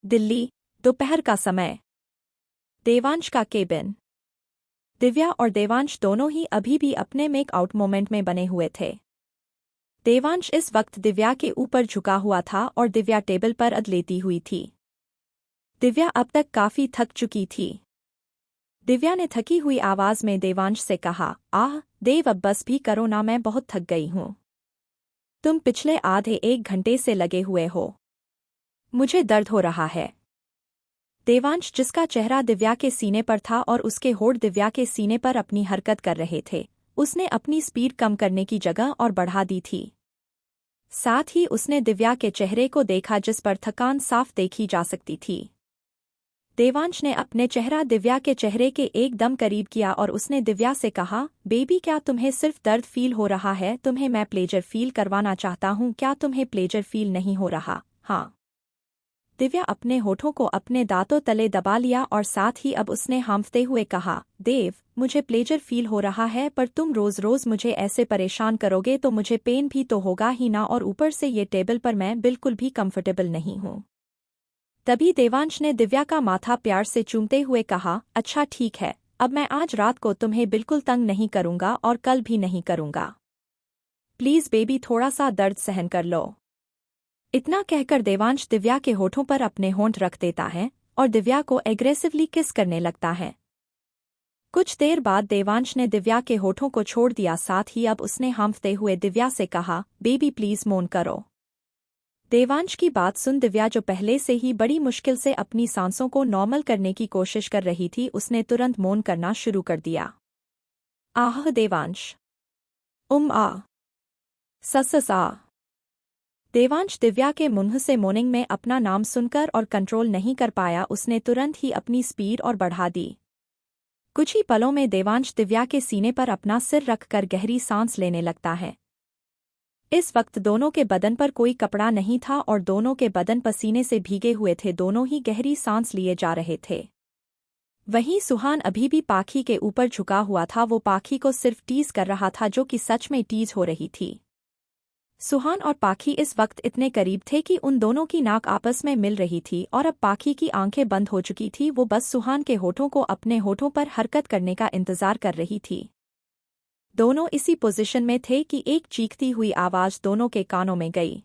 दिल्ली, दोपहर का समय। देवांश का केबिन। दिव्या और देवांश दोनों ही अभी भी अपने मेकआउट मोमेंट में बने हुए थे। देवांश इस वक्त दिव्या के ऊपर झुका हुआ था और दिव्या टेबल पर अधलेटी हुई थी। दिव्या अब तक काफी थक चुकी थी। दिव्या ने थकी हुई आवाज में देवांश से कहा, आह देव, अब बस भी करो ना, मैं बहुत थक गई हूँ। तुम पिछले आधे 1 घंटे से लगे हुए हो। मुझे दर्द हो रहा है। देवांश, जिसका चेहरा दिव्या के सीने पर था और उसके होठ दिव्या के सीने पर अपनी हरकत कर रहे थे, उसने अपनी स्पीड कम करने की जगह और बढ़ा दी थी। साथ ही उसने दिव्या के चेहरे को देखा जिस पर थकान साफ देखी जा सकती थी। देवांश ने अपने चेहरा दिव्या के चेहरे के एकदम करीब किया और उसने दिव्या से कहा, बेबी, क्या तुम्हें सिर्फ दर्द फील हो रहा है? तुम्हें मैं प्लेजर फील करवाना चाहता हूँ। क्या तुम्हें प्लेजर फील नहीं हो रहा? हाँ। दिव्या अपने होठों को अपने दांतों तले दबा लिया और साथ ही अब उसने हांफते हुए कहा, देव, मुझे प्लेजर फील हो रहा है, पर तुम रोज रोज मुझे ऐसे परेशान करोगे तो मुझे पेन भी तो होगा ही ना, और ऊपर से ये टेबल पर मैं बिल्कुल भी कंफर्टेबल नहीं हूँ। तभी देवांश ने दिव्या का माथा प्यार से चूमते हुए कहा, अच्छा ठीक है, अब मैं आज रात को तुम्हें बिल्कुल तंग नहीं करूंगा और कल भी नहीं करूंगा। प्लीज बेबी, थोड़ा सा दर्द सहन कर लो। इतना कहकर देवांश दिव्या के होठों पर अपने होंठ रख देता है और दिव्या को एग्रेसिवली किस करने लगता है। कुछ देर बाद देवांश ने दिव्या के होठों को छोड़ दिया। साथ ही अब उसने हांफते हुए दिव्या से कहा, बेबी प्लीज मौन करो। देवांश की बात सुन दिव्या, जो पहले से ही बड़ी मुश्किल से अपनी सांसों को नॉर्मल करने की कोशिश कर रही थी, उसने तुरंत मौन करना शुरू कर दिया। आह देवांश, आ सस आ। देवांश दिव्या के मुंह से मॉर्निंग में अपना नाम सुनकर और कंट्रोल नहीं कर पाया। उसने तुरंत ही अपनी स्पीड और बढ़ा दी। कुछ ही पलों में देवांश दिव्या के सीने पर अपना सिर रखकर गहरी सांस लेने लगता है। इस वक्त दोनों के बदन पर कोई कपड़ा नहीं था और दोनों के बदन पसीने से भीगे हुए थे। दोनों ही गहरी सांस लिए जा रहे थे। वहीं सुहान अभी भी पाखी के ऊपर झुका हुआ था। वो पाखी को सिर्फ टीज कर रहा था, जो कि सच में टीज हो रही थी। सुहान और पाखी इस वक्त इतने करीब थे कि उन दोनों की नाक आपस में मिल रही थी और अब पाखी की आंखें बंद हो चुकी थी। वो बस सुहान के होठों को अपने होठों पर हरकत करने का इंतजार कर रही थी। दोनों इसी पोजीशन में थे कि एक चीखती हुई आवाज दोनों के कानों में गई।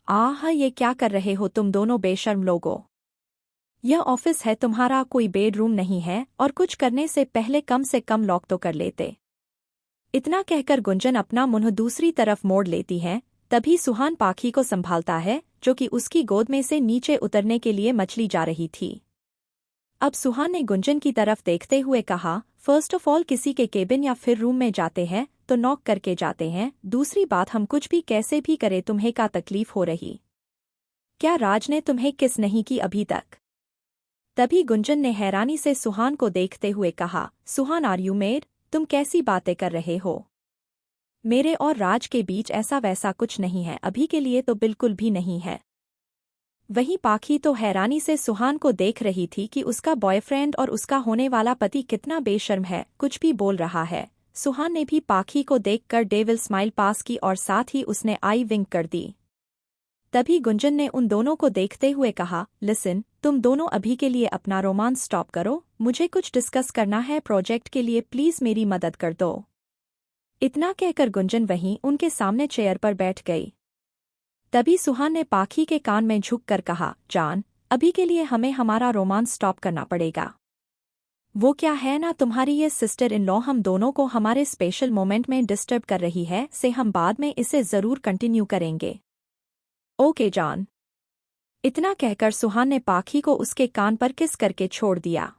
आह, ये क्या कर रहे हो तुम दोनों बेशर्म लोगों? यह ऑफिस है तुम्हारा, कोई बेडरूम नहीं है, और कुछ करने से पहले कम से कम लॉक तो कर लेते। इतना कहकर गुंजन अपना मुंह दूसरी तरफ मोड़ लेती है। तभी सुहान पाखी को संभालता है, जो कि उसकी गोद में से नीचे उतरने के लिए मछली जा रही थी। अब सुहान ने गुंजन की तरफ देखते हुए कहा, फर्स्ट ऑफ ऑल, किसी के केबिन या फिर रूम में जाते हैं तो नॉक करके जाते हैं। दूसरी बात, हम कुछ भी कैसे भी करें तुम्हें का तकलीफ हो रही? क्या राज ने तुम्हें किस नहीं की अभी तक? तभी गुंजन ने हैरानी से सुहान को देखते हुए कहा, सुहान, आर यू मेड? तुम कैसी बातें कर रहे हो? मेरे और राज के बीच ऐसा वैसा कुछ नहीं है, अभी के लिए तो बिल्कुल भी नहीं है। वहीं पाखी तो हैरानी से सुहान को देख रही थी कि उसका बॉयफ्रेंड और उसका होने वाला पति कितना बेशर्म है, कुछ भी बोल रहा है। सुहान ने भी पाखी को देखकर डेविल स्माइल पास की और साथ ही उसने आई विंक कर दी। तभी गुंजन ने उन दोनों को देखते हुए कहा, लिसन, तुम दोनों अभी के लिए अपना रोमांस स्टॉप करो, मुझे कुछ डिस्कस करना है प्रोजेक्ट के लिए, प्लीज मेरी मदद कर दो। इतना कहकर गुंजन वहीं उनके सामने चेयर पर बैठ गई। तभी सुहान ने पाखी के कान में झुककर कहा, जान, अभी के लिए हमें हमारा रोमांस स्टॉप करना पड़ेगा। वो क्या है ना, तुम्हारी ये सिस्टर इन लॉ हम दोनों को हमारे स्पेशल मोमेंट में डिस्टर्ब कर रही है, से हम बाद में इसे जरूर कंटिन्यू करेंगे। ओके जान। इतना कहकर सुहान ने पाखी को उसके कान पर किस करके छोड़ दिया।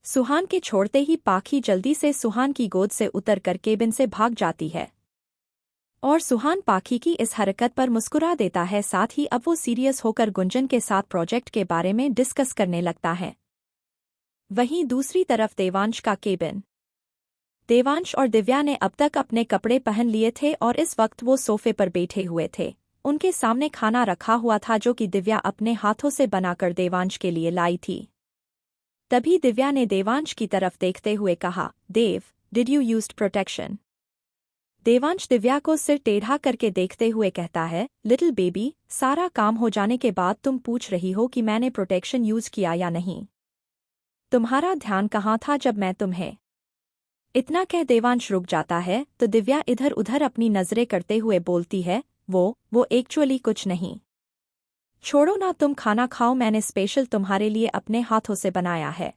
सुहान के छोड़ते ही पाखी जल्दी से सुहान की गोद से उतरकर केबिन से भाग जाती है और सुहान पाखी की इस हरकत पर मुस्कुरा देता है। साथ ही अब वो सीरियस होकर गुंजन के साथ प्रोजेक्ट के बारे में डिस्कस करने लगता है। वहीं दूसरी तरफ देवांश का केबिन। देवांश और दिव्या ने अब तक अपने कपड़े पहन लिए थे और इस वक्त वो सोफे पर बैठे हुए थे। उनके सामने खाना रखा हुआ था, जो कि दिव्या अपने हाथों से बनाकर देवांश के लिए लाई थी। तभी दिव्या ने देवांश की तरफ देखते हुए कहा, Dev, did you used protection? Devansh Divya को सिर टेढ़ा करके देखते हुए कहता है, लिटिल बेबी, सारा काम हो जाने के बाद तुम पूछ रही हो कि मैंने प्रोटेक्शन यूज किया या नहीं। तुम्हारा ध्यान कहाँ था जब मैं तुम्हें। इतना कह देवांश रुक जाता है तो दिव्या इधर उधर अपनी नजरें करते हुए बोलती है, वो एक्चुअली कुछ नहीं। छोड़ो ना, तुम खाना खाओ, मैंने स्पेशल तुम्हारे लिए अपने हाथों से बनाया है।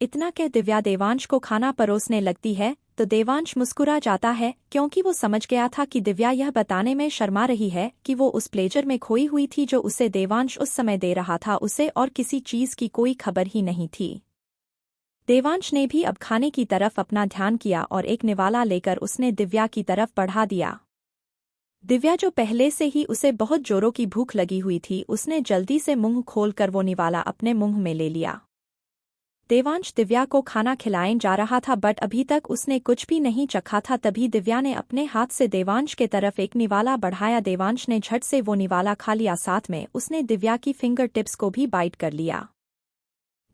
इतना कह दिव्या देवांश को खाना परोसने लगती है तो देवांश मुस्कुरा जाता है क्योंकि वो समझ गया था कि दिव्या यह बताने में शर्मा रही है कि वो उस प्लेजर में खोई हुई थी जो उसे देवांश उस समय दे रहा था। उसे और किसी चीज की कोई खबर ही नहीं थी। देवांश ने भी अब खाने की तरफ अपना ध्यान किया और एक निवाला लेकर उसने दिव्या की तरफ बढ़ा दिया। दिव्या जो पहले से ही उसे बहुत जोरों की भूख लगी हुई थी, उसने जल्दी से मुंह खोलकर वो निवाला अपने मुंह में ले लिया। देवांश दिव्या को खाना खिलाएं जा रहा था बट अभी तक उसने कुछ भी नहीं चखा था। तभी दिव्या ने अपने हाथ से देवांश के तरफ एक निवाला बढ़ाया। देवांश ने झट से वो निवाला खा लिया, साथ में उसने दिव्या की फिंगर टिप्स को भी बाइट कर लिया।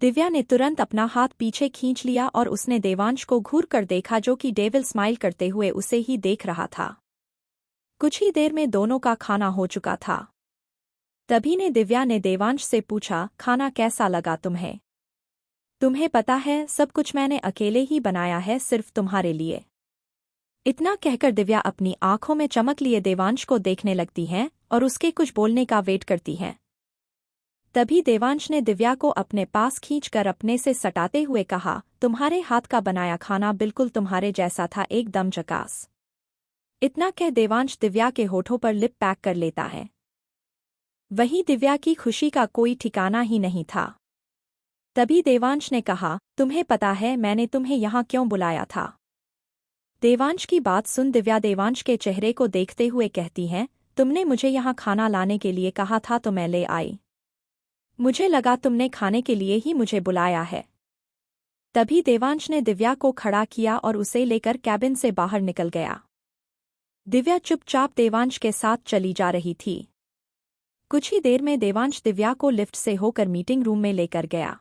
दिव्या ने तुरंत अपना हाथ पीछे खींच लिया और उसने देवांश को घूर कर देखा जो कि डेविल स्माइल करते हुए उसे ही देख रहा था। कुछ ही देर में दोनों का खाना हो चुका था। तभी ने दिव्या ने देवांश से पूछा, खाना कैसा लगा तुम्हें? तुम्हें पता है सब कुछ मैंने अकेले ही बनाया है, सिर्फ तुम्हारे लिए। इतना कहकर दिव्या अपनी आंखों में चमक लिए देवांश को देखने लगती हैं और उसके कुछ बोलने का वेट करती हैं। तभी देवांश ने दिव्या को अपने पास खींचकर अपने से सटाते हुए कहा, तुम्हारे हाथ का बनाया खाना बिल्कुल तुम्हारे जैसा था, एकदम झकास। इतना कह देवांश दिव्या के होठों पर लिप पैक कर लेता है। वहीं दिव्या की खुशी का कोई ठिकाना ही नहीं था। तभी देवांश ने कहा, तुम्हें पता है मैंने तुम्हें यहाँ क्यों बुलाया था? देवांश की बात सुन दिव्या देवांश के चेहरे को देखते हुए कहती हैं, तुमने मुझे यहाँ खाना लाने के लिए कहा था तो मैं ले आई। मुझे लगा तुमने खाने के लिए ही मुझे बुलाया है। तभी देवांश ने दिव्या को खड़ा किया और उसे लेकर कैबिन से बाहर निकल गया। दिव्या चुपचाप देवांश के साथ चली जा रही थी। कुछ ही देर में देवांश दिव्या को लिफ्ट से होकर मीटिंग रूम में लेकर गया।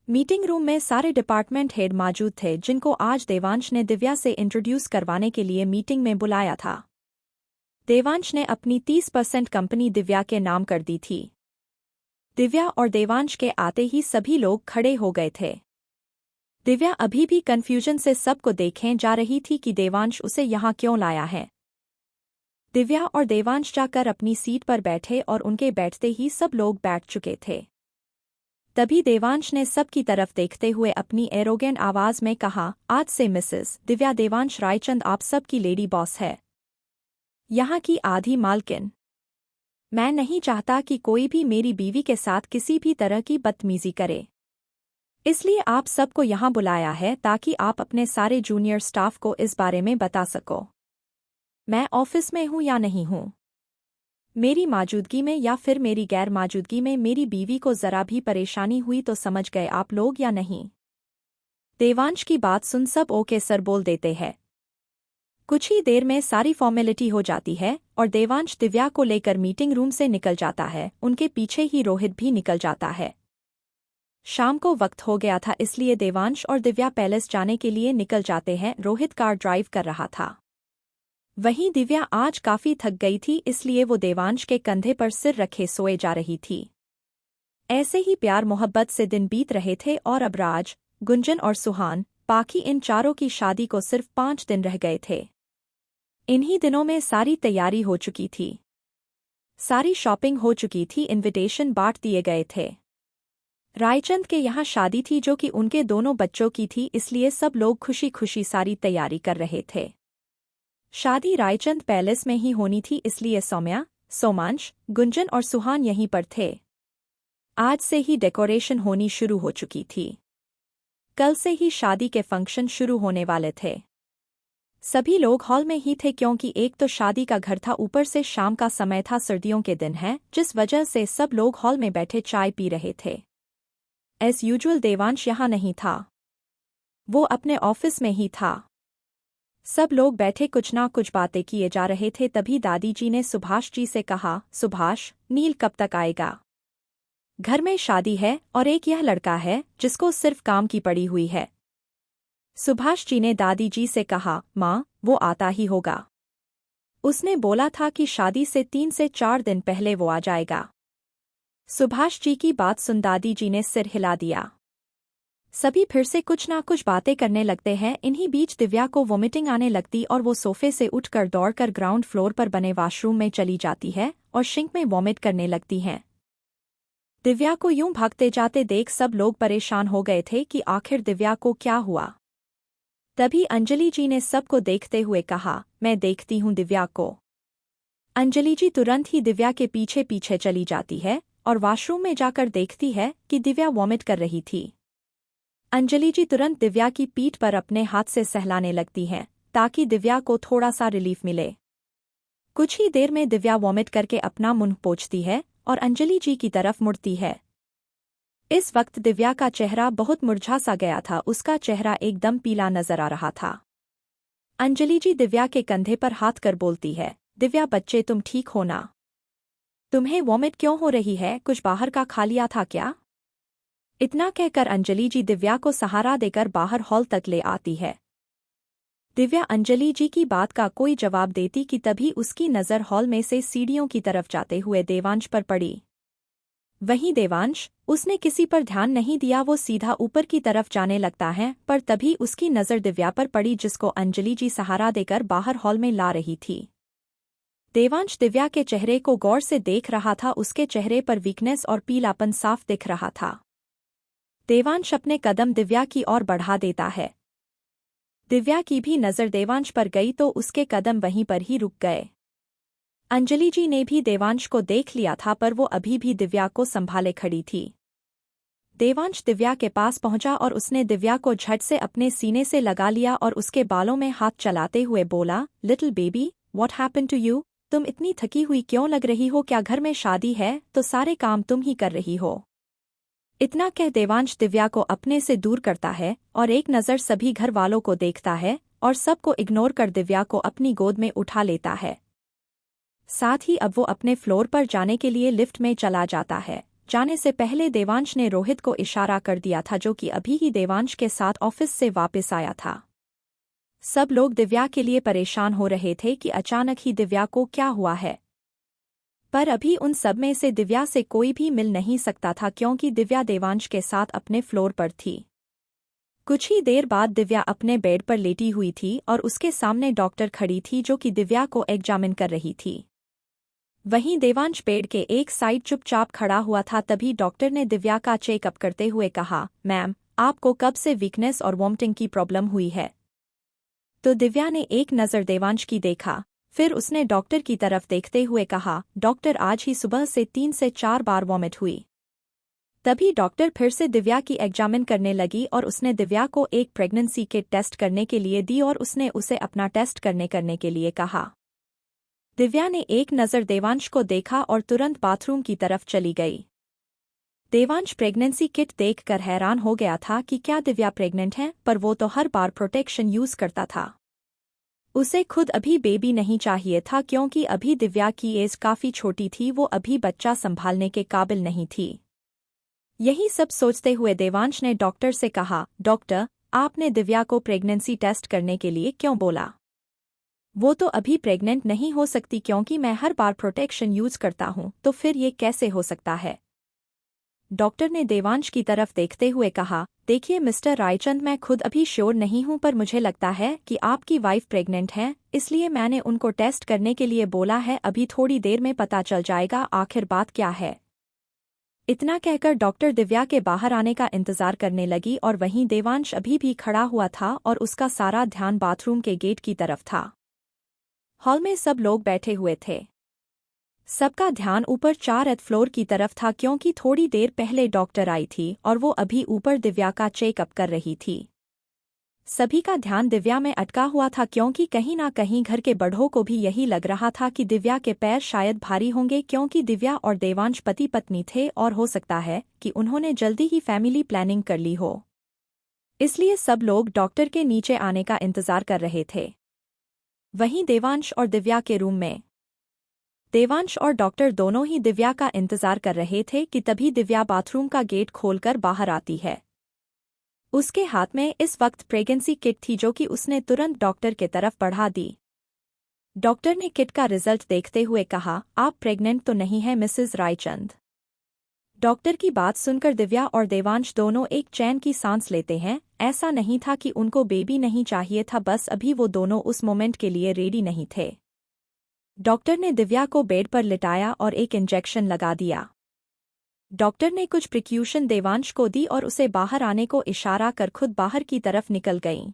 मीटिंग रूम में सारे डिपार्टमेंट हेड मौजूद थे जिनको आज देवांश ने दिव्या से इंट्रोड्यूस करवाने के लिए मीटिंग में बुलाया था। देवांश ने अपनी 30% कंपनी दिव्या के नाम कर दी थी। दिव्या और देवांश के आते ही सभी लोग खड़े हो गए थे। दिव्या अभी भी कन्फ्यूजन से सबको देखें जा रही थी कि देवांश उसे यहाँ क्यों लाया है। दिव्या और देवांश जाकर अपनी सीट पर बैठे और उनके बैठते ही सब लोग बैठ चुके थे। तभी देवांश ने सबकी तरफ देखते हुए अपनी एरोगेंट आवाज में कहा, आज से मिसेस दिव्या देवांश रायचंद आप सबकी लेडी बॉस है, यहाँ की आधी मालकिन। मैं नहीं चाहता कि कोई भी मेरी बीवी के साथ किसी भी तरह की बदतमीजी करे, इसलिए आप सबको यहाँ बुलाया है ताकि आप अपने सारे जूनियर स्टाफ को इस बारे में बता सको मैं ऑफिस में हूँ या नहीं हूँ। मेरी मौजूदगी में या फिर मेरी गैर मौजूदगी में मेरी बीवी को जरा भी परेशानी हुई तो समझ गए आप लोग या नहीं? देवांश की बात सुन सब ओके सर बोल देते हैं। कुछ ही देर में सारी फॉर्मेलिटी हो जाती है और देवांश दिव्या को लेकर मीटिंग रूम से निकल जाता है। उनके पीछे ही रोहित भी निकल जाता है। शाम को वक्त हो गया था इसलिए देवांश और दिव्या पैलेस जाने के लिए निकल जाते हैं। रोहित कार ड्राइव कर रहा था। वहीं दिव्या आज काफी थक गई थी इसलिए वो देवांश के कंधे पर सिर रखे सोए जा रही थी। ऐसे ही प्यार मोहब्बत से दिन बीत रहे थे और अब राज, गुंजन और सुहान पाखी इन चारों की शादी को सिर्फ 5 दिन रह गए थे। इन्हीं दिनों में सारी तैयारी हो चुकी थी, सारी शॉपिंग हो चुकी थी, इनविटेशन बांट दिए गए थे। रायचंद के यहाँ शादी थी जो कि उनके दोनों बच्चों की थी, इसलिए सब लोग खुशी खुशी सारी तैयारी कर रहे थे। शादी रायचंद पैलेस में ही होनी थी इसलिए सौम्या, सोमांश, गुंजन और सुहान यहीं पर थे। आज से ही डेकोरेशन होनी शुरू हो चुकी थी। कल से ही शादी के फंक्शन शुरू होने वाले थे। सभी लोग हॉल में ही थे क्योंकि एक तो शादी का घर था, ऊपर से शाम का समय था, सर्दियों के दिन है, जिस वजह से सब लोग हॉल में बैठे चाय पी रहे थे। एज यूजुअल देवांश यहाँ नहीं था, वो अपने ऑफिस में ही था। सब लोग बैठे कुछ ना कुछ बातें किए जा रहे थे। तभी दादी जी ने सुभाष जी से कहा, सुभाष, नील कब तक आएगा? घर में शादी है और एक यह लड़का है जिसको सिर्फ काम की पड़ी हुई है। सुभाष जी ने दादी जी से कहा, माँ, वो आता ही होगा। उसने बोला था कि शादी से 3 से 4 दिन पहले वो आ जाएगा। सुभाष जी की बात सुन दादी जी ने सिर हिला दिया। सभी फिर से कुछ ना कुछ बातें करने लगते हैं। इन्हीं बीच दिव्या को वोमिटिंग आने लगती और वो सोफे से उठकर दौड़कर ग्राउंड फ्लोर पर बने वॉशरूम में चली जाती है और सिंक में वॉमिट करने लगती हैं। दिव्या को यूं भागते जाते देख सब लोग परेशान हो गए थे कि आखिर दिव्या को क्या हुआ। तभी अंजलि जी ने सबको देखते हुए कहा, मैं देखती हूँ दिव्या को। अंजलि जी तुरंत ही दिव्या के पीछे पीछे चली जाती है और वॉशरूम में जाकर देखती है कि दिव्या वॉमिट कर रही थी। अंजलि जी तुरंत दिव्या की पीठ पर अपने हाथ से सहलाने लगती हैं ताकि दिव्या को थोड़ा सा रिलीफ मिले। कुछ ही देर में दिव्या वॉमिट करके अपना मुंह पोंछती है और अंजलि जी की तरफ मुड़ती है। इस वक्त दिव्या का चेहरा बहुत मुरझा सा गया था, उसका चेहरा एकदम पीला नजर आ रहा था। अंजलि जी दिव्या के कंधे पर हाथ कर बोलती है, दिव्या बच्चे तुम ठीक हो ना? तुम्हें वॉमिट क्यों हो रही है? कुछ बाहर का खा लिया था क्या? इतना कहकर अंजलि जी दिव्या को सहारा देकर बाहर हॉल तक ले आती है। दिव्या अंजलि जी की बात का कोई जवाब देती कि तभी उसकी नज़र हॉल में से सीढ़ियों की तरफ जाते हुए देवांश पर पड़ी। वहीं देवांश, उसने किसी पर ध्यान नहीं दिया, वो सीधा ऊपर की तरफ जाने लगता है, पर तभी उसकी नज़र दिव्या पर पड़ी जिसको अंजलि जी सहारा देकर बाहर हॉल में ला रही थी। देवांश दिव्या के चेहरे को गौर से देख रहा था, उसके चेहरे पर वीकनेस और पीलापन साफ दिख रहा था। देवांश अपने कदम दिव्या की ओर बढ़ा देता है। दिव्या की भी नज़र देवांश पर गई तो उसके कदम वहीं पर ही रुक गए। अंजलि जी ने भी देवांश को देख लिया था पर वो अभी भी दिव्या को संभाले खड़ी थी। देवांश दिव्या के पास पहुंचा और उसने दिव्या को झट से अपने सीने से लगा लिया और उसके बालों में हाथ चलाते हुए बोला, little baby, what happened to you? तुम इतनी थकी हुई क्यों लग रही हो? क्या घर में शादी है तो सारे काम तुम ही कर रही हो? इतना कह देवांश दिव्या को अपने से दूर करता है और एक नज़र सभी घर वालों को देखता है और सबको इग्नोर कर दिव्या को अपनी गोद में उठा लेता है। साथ ही अब वो अपने फ्लोर पर जाने के लिए लिफ्ट में चला जाता है। जाने से पहले देवांश ने रोहित को इशारा कर दिया था जो कि अभी ही देवांश के साथ ऑफिस से वापस आया था। सब लोग दिव्या के लिए परेशान हो रहे थे कि अचानक ही दिव्या को क्या हुआ है, पर अभी उन सब में से दिव्या से कोई भी मिल नहीं सकता था क्योंकि दिव्या देवांश के साथ अपने फ्लोर पर थी। कुछ ही देर बाद दिव्या अपने बेड पर लेटी हुई थी और उसके सामने डॉक्टर खड़ी थी जो कि दिव्या को एग्जामिन कर रही थी। वहीं देवांश बेड के एक साइड चुपचाप खड़ा हुआ था। तभी डॉक्टर ने दिव्या का चेकअप करते हुए कहा, मैम, आपको कब से वीकनेस और वॉमिटिंग की प्रॉब्लम हुई है? तो दिव्या ने एक नज़र देवांश की देखा, फिर उसने डॉक्टर की तरफ देखते हुए कहा, डॉक्टर आज ही सुबह से 3 से 4 बार वॉमिट हुई। तभी डॉक्टर फिर से दिव्या की एग्जामिन करने लगी और उसने दिव्या को एक प्रेगनेंसी किट टेस्ट करने के लिए दी और उसने उसे अपना टेस्ट करने के लिए कहा। दिव्या ने एक नज़र देवांश को देखा और तुरंत बाथरूम की तरफ चली गई। देवांश प्रेगनेंसी किट देखकर हैरान हो गया था कि क्या दिव्या प्रेग्नेंट है, पर वो तो हर बार प्रोटेक्शन यूज करता था। उसे खुद अभी बेबी नहीं चाहिए था क्योंकि अभी दिव्या की एज काफी छोटी थी, वो अभी बच्चा संभालने के काबिल नहीं थी। यही सब सोचते हुए देवांश ने डॉक्टर से कहा, डॉक्टर, आपने दिव्या को प्रेगनेंसी टेस्ट करने के लिए क्यों बोला? वो तो अभी प्रेग्नेंट नहीं हो सकती क्योंकि मैं हर बार प्रोटेक्शन यूज करता हूँ, तो फिर ये कैसे हो सकता है? डॉक्टर ने देवांश की तरफ देखते हुए कहा, देखिए मिस्टर रायचंद, मैं खुद अभी श्योर नहीं हूं पर मुझे लगता है कि आपकी वाइफ प्रेग्नेंट है, इसलिए मैंने उनको टेस्ट करने के लिए बोला है। अभी थोड़ी देर में पता चल जाएगा आखिर बात क्या है। इतना कहकर डॉक्टर दिव्या के बाहर आने का इंतजार करने लगी और वहीं देवांश अभी भी खड़ा हुआ था और उसका सारा ध्यान बाथरूम के गेट की तरफ था। हॉल में सब लोग बैठे हुए थे। सबका ध्यान ऊपर 4th फ्लोर की तरफ था क्योंकि थोड़ी देर पहले डॉक्टर आई थी और वो अभी ऊपर दिव्या का चेकअप कर रही थी। सभी का ध्यान दिव्या में अटका हुआ था क्योंकि कहीं ना कहीं घर के बड़ों को भी यही लग रहा था कि दिव्या के पैर शायद भारी होंगे क्योंकि दिव्या और देवांश पति पत्नी थे और हो सकता है कि उन्होंने जल्दी ही फैमिली प्लानिंग कर ली हो। इसलिए सब लोग डॉक्टर के नीचे आने का इंतजार कर रहे थे। वहीं देवांश और दिव्या के रूम में देवांश और डॉक्टर दोनों ही दिव्या का इंतजार कर रहे थे कि तभी दिव्या बाथरूम का गेट खोलकर बाहर आती है। उसके हाथ में इस वक्त प्रेगनेंसी किट थी जो कि उसने तुरंत डॉक्टर के तरफ बढ़ा दी। डॉक्टर ने किट का रिजल्ट देखते हुए कहा, आप प्रेग्नेंट तो नहीं हैं मिसेस रायचंद। डॉक्टर की बात सुनकर दिव्या और देवांश दोनों एक चैन की सांस लेते हैं। ऐसा नहीं था कि उनको बेबी नहीं चाहिए था, बस अभी वो दोनों उस मोमेंट के लिए रेडी नहीं थे। डॉक्टर ने दिव्या को बेड पर लिटाया और एक इंजेक्शन लगा दिया। डॉक्टर ने कुछ प्रिक्यूशन देवांश को दी और उसे बाहर आने को इशारा कर खुद बाहर की तरफ निकल गईं।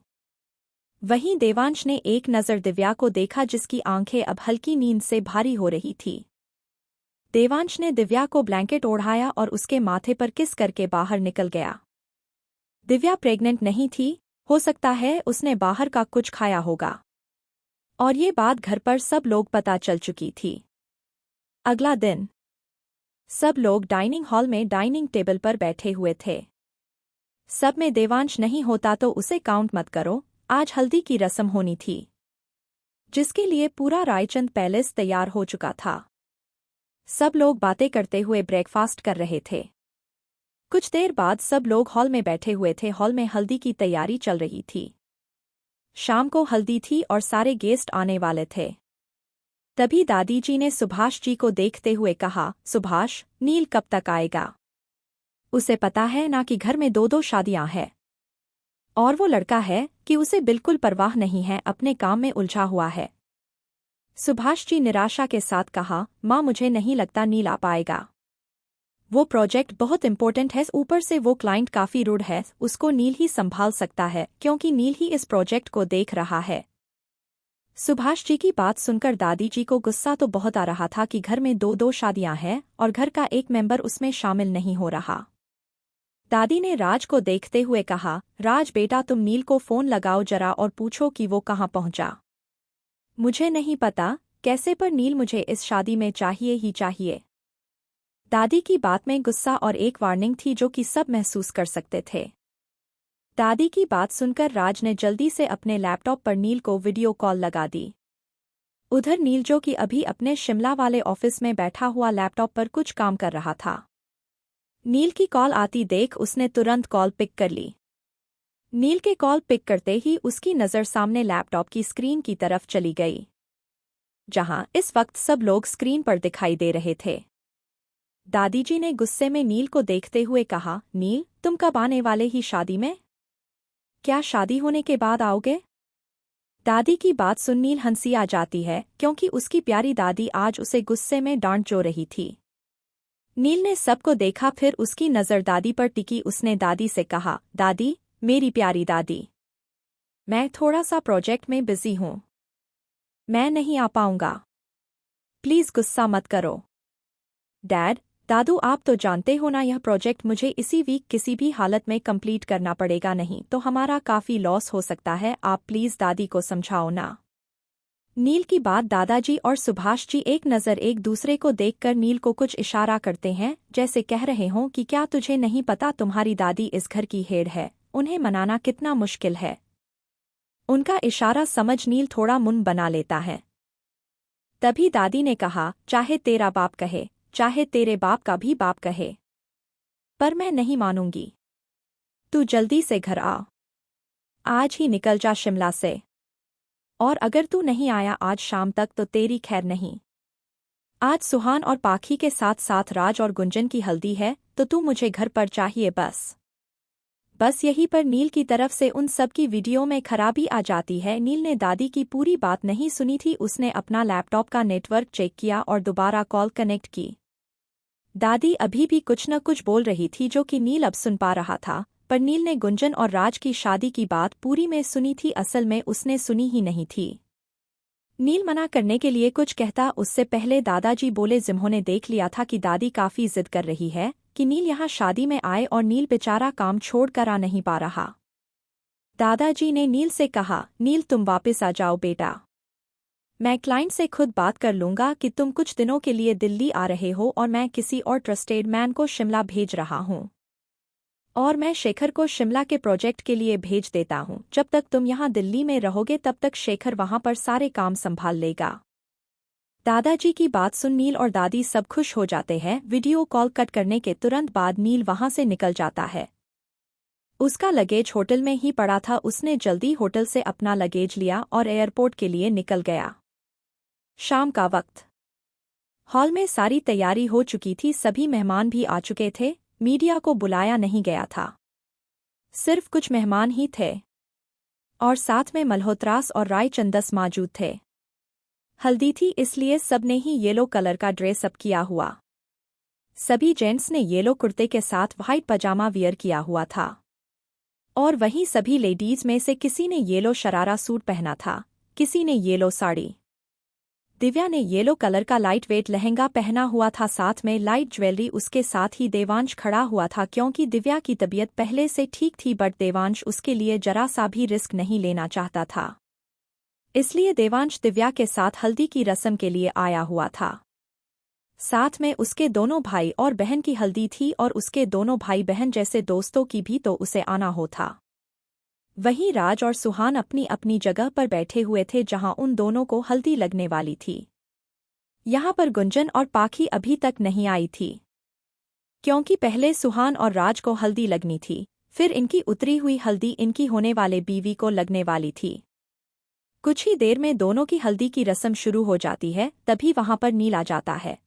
वहीं देवांश ने एक नज़र दिव्या को देखा जिसकी आंखें अब हल्की नींद से भारी हो रही थी। देवांश ने दिव्या को ब्लैंकेट ओढ़ाया और उसके माथे पर किस करके बाहर निकल गया। दिव्या प्रेग्नेंट नहीं थी, हो सकता है उसने बाहर का कुछ खाया होगा। और ये बात घर पर सब लोग पता चल चुकी थी। अगला दिन सब लोग डाइनिंग हॉल में डाइनिंग टेबल पर बैठे हुए थे। सब में देवांश नहीं होता तो उसे काउंट मत करो, आज हल्दी की रस्म होनी थी जिसके लिए पूरा रायचंद पैलेस तैयार हो चुका था। सब लोग बातें करते हुए ब्रेकफास्ट कर रहे थे। कुछ देर बाद सब लोग हॉल में बैठे हुए थे। हॉल में हल्दी की तैयारी चल रही थी। शाम को हल्दी थी और सारे गेस्ट आने वाले थे। तभी दादी जी ने सुभाष जी को देखते हुए कहा, सुभाष, नील कब तक आएगा? उसे पता है ना कि घर में 2-2 शादियां हैं और वो लड़का है कि उसे बिल्कुल परवाह नहीं है, अपने काम में उलझा हुआ है। सुभाष जी निराशा के साथ कहा, माँ मुझे नहीं लगता नील आ पाएगा। वो प्रोजेक्ट बहुत इंपॉर्टेंट है, ऊपर से वो क्लाइंट काफी रूड है, उसको नील ही संभाल सकता है क्योंकि नील ही इस प्रोजेक्ट को देख रहा है। सुभाष जी की बात सुनकर दादी जी को गुस्सा तो बहुत आ रहा था कि घर में 2-2 शादियां हैं और घर का एक मेंबर उसमें शामिल नहीं हो रहा। दादी ने राज को देखते हुए कहा, राज बेटा तुम नील को फोन लगाओ जरा और पूछो कि वो कहाँ पहुंचा। मुझे नहीं पता कैसे, पर नील मुझे इस शादी में चाहिए ही चाहिए। दादी की बात में गुस्सा और एक वार्निंग थी जो कि सब महसूस कर सकते थे। दादी की बात सुनकर राज ने जल्दी से अपने लैपटॉप पर नील को वीडियो कॉल लगा दी। उधर नील जो कि अभी अपने शिमला वाले ऑफिस में बैठा हुआ लैपटॉप पर कुछ काम कर रहा था। नील की कॉल आती देख उसने तुरंत कॉल पिक कर ली। नील के कॉल पिक करते ही उसकी नज़र सामने लैपटॉप की स्क्रीन की तरफ चली गई, जहां इस वक्त सब लोग स्क्रीन पर दिखाई दे रहे थे। दादी जी ने गुस्से में नील को देखते हुए कहा, नील तुम कब आने वाले ही शादी में? क्या शादी होने के बाद आओगे? दादी की बात सुन नील हंसी आ जाती है क्योंकि उसकी प्यारी दादी आज उसे गुस्से में डांट जो रही थी। नील ने सबको देखा, फिर उसकी नज़र दादी पर टिकी। उसने दादी से कहा, दादी, मेरी प्यारी दादी, मैं थोड़ा सा प्रोजेक्ट में बिजी हूं, मैं नहीं आ पाऊंगा, प्लीज गुस्सा मत करो। डैड, दादू आप तो जानते हो ना यह प्रोजेक्ट मुझे इसी वीक किसी भी हालत में कंप्लीट करना पड़ेगा, नहीं तो हमारा काफी लॉस हो सकता है, आप प्लीज दादी को समझाओ ना। नील की बात दादाजी और सुभाष जी एक नज़र एक दूसरे को देखकर नील को कुछ इशारा करते हैं, जैसे कह रहे हों कि क्या तुझे नहीं पता तुम्हारी दादी इस घर की हेड है, उन्हें मनाना कितना मुश्किल है। उनका इशारा समझ नील थोड़ा मुंह बना लेता है। तभी दादी ने कहा, चाहे तेरा बाप कहे, चाहे तेरे बाप का भी बाप कहे, पर मैं नहीं मानूंगी। तू जल्दी से घर आ, आज ही निकल जा शिमला से, और अगर तू नहीं आया आज शाम तक तो तेरी खैर नहीं। आज सुहान और पाखी के साथ साथ राज और गुंजन की हल्दी है तो तू मुझे घर पर चाहिए बस यहीं पर नील की तरफ से उन सब की वीडियो में खराबी आ जाती है। नील ने दादी की पूरी बात नहीं सुनी थी, उसने अपना लैपटॉप का नेटवर्क चेक किया और दोबारा कॉल कनेक्ट की। दादी अभी भी कुछ न कुछ बोल रही थी जो कि नील अब सुन पा रहा था, पर नील ने गुंजन और राज की शादी की बात पूरी में सुनी थी, असल में उसने सुनी ही नहीं थी। नील मना करने के लिए कुछ कहता उससे पहले दादाजी बोले, जिन्होंने देख लिया था कि दादी काफी जिद कर रही है कि नील यहाँ शादी में आए और नील बेचारा काम छोड़ कर आ नहीं पा रहा। दादाजी ने नील से कहा, नील तुम वापस आ जाओ बेटा, मैं क्लाइंट से खुद बात कर लूंगा कि तुम कुछ दिनों के लिए दिल्ली आ रहे हो और मैं किसी और ट्रस्टेड मैन को शिमला भेज रहा हूँ और मैं शेखर को शिमला के प्रोजेक्ट के लिए भेज देता हूँ। जब तक तुम यहाँ दिल्ली में रहोगे तब तक शेखर वहाँ पर सारे काम संभाल लेगा। दादाजी की बात सुन नील और दादी सब खुश हो जाते हैं। वीडियो कॉल कट करने के तुरंत बाद नील वहाँ से निकल जाता है। उसका लगेज होटल में ही पड़ा था। उसने जल्दी होटल से अपना लगेज लिया और एयरपोर्ट के लिए निकल गया। शाम का वक्त। हॉल में सारी तैयारी हो चुकी थी, सभी मेहमान भी आ चुके थे। मीडिया को बुलाया नहीं गया था, सिर्फ कुछ मेहमान ही थे और साथ में मल्होत्रास और रायचंदस मौजूद थे। हल्दी थी, इसलिए सबने ही येलो कलर का ड्रेस अप किया हुआ। सभी जेंट्स ने येलो कुर्ते के साथ व्हाइट पजामा वियर किया हुआ था और वहीं सभी लेडीज में से किसी ने येलो शरारा सूट पहना था, किसी ने येलो साड़ी। दिव्या ने येलो कलर का लाइट वेट लहंगा पहना हुआ था, साथ में लाइट ज्वेलरी। उसके साथ ही देवांश खड़ा हुआ था क्योंकि दिव्या की तबीयत पहले से ठीक थी, बट देवांश उसके लिए जरा सा भी रिस्क नहीं लेना चाहता था। इसलिए देवांश दिव्या के साथ हल्दी की रस्म के लिए आया हुआ था। साथ में उसके दोनों भाई और बहन की हल्दी थी और उसके दोनों भाई बहन जैसे दोस्तों की भी तो उसे आना हो था। वहीं राज और सुहान अपनी अपनी जगह पर बैठे हुए थे जहां उन दोनों को हल्दी लगने वाली थी। यहाँ पर गुंजन और पाखी अभी तक नहीं आई थी क्योंकि पहले सुहान और राज को हल्दी लगनी थी, फिर इनकी उतरी हुई हल्दी इनकी होने वाले बीवी को लगने वाली थी। कुछ ही देर में दोनों की हल्दी की रस्म शुरू हो जाती है, तभी वहां पर नील आ जाता है।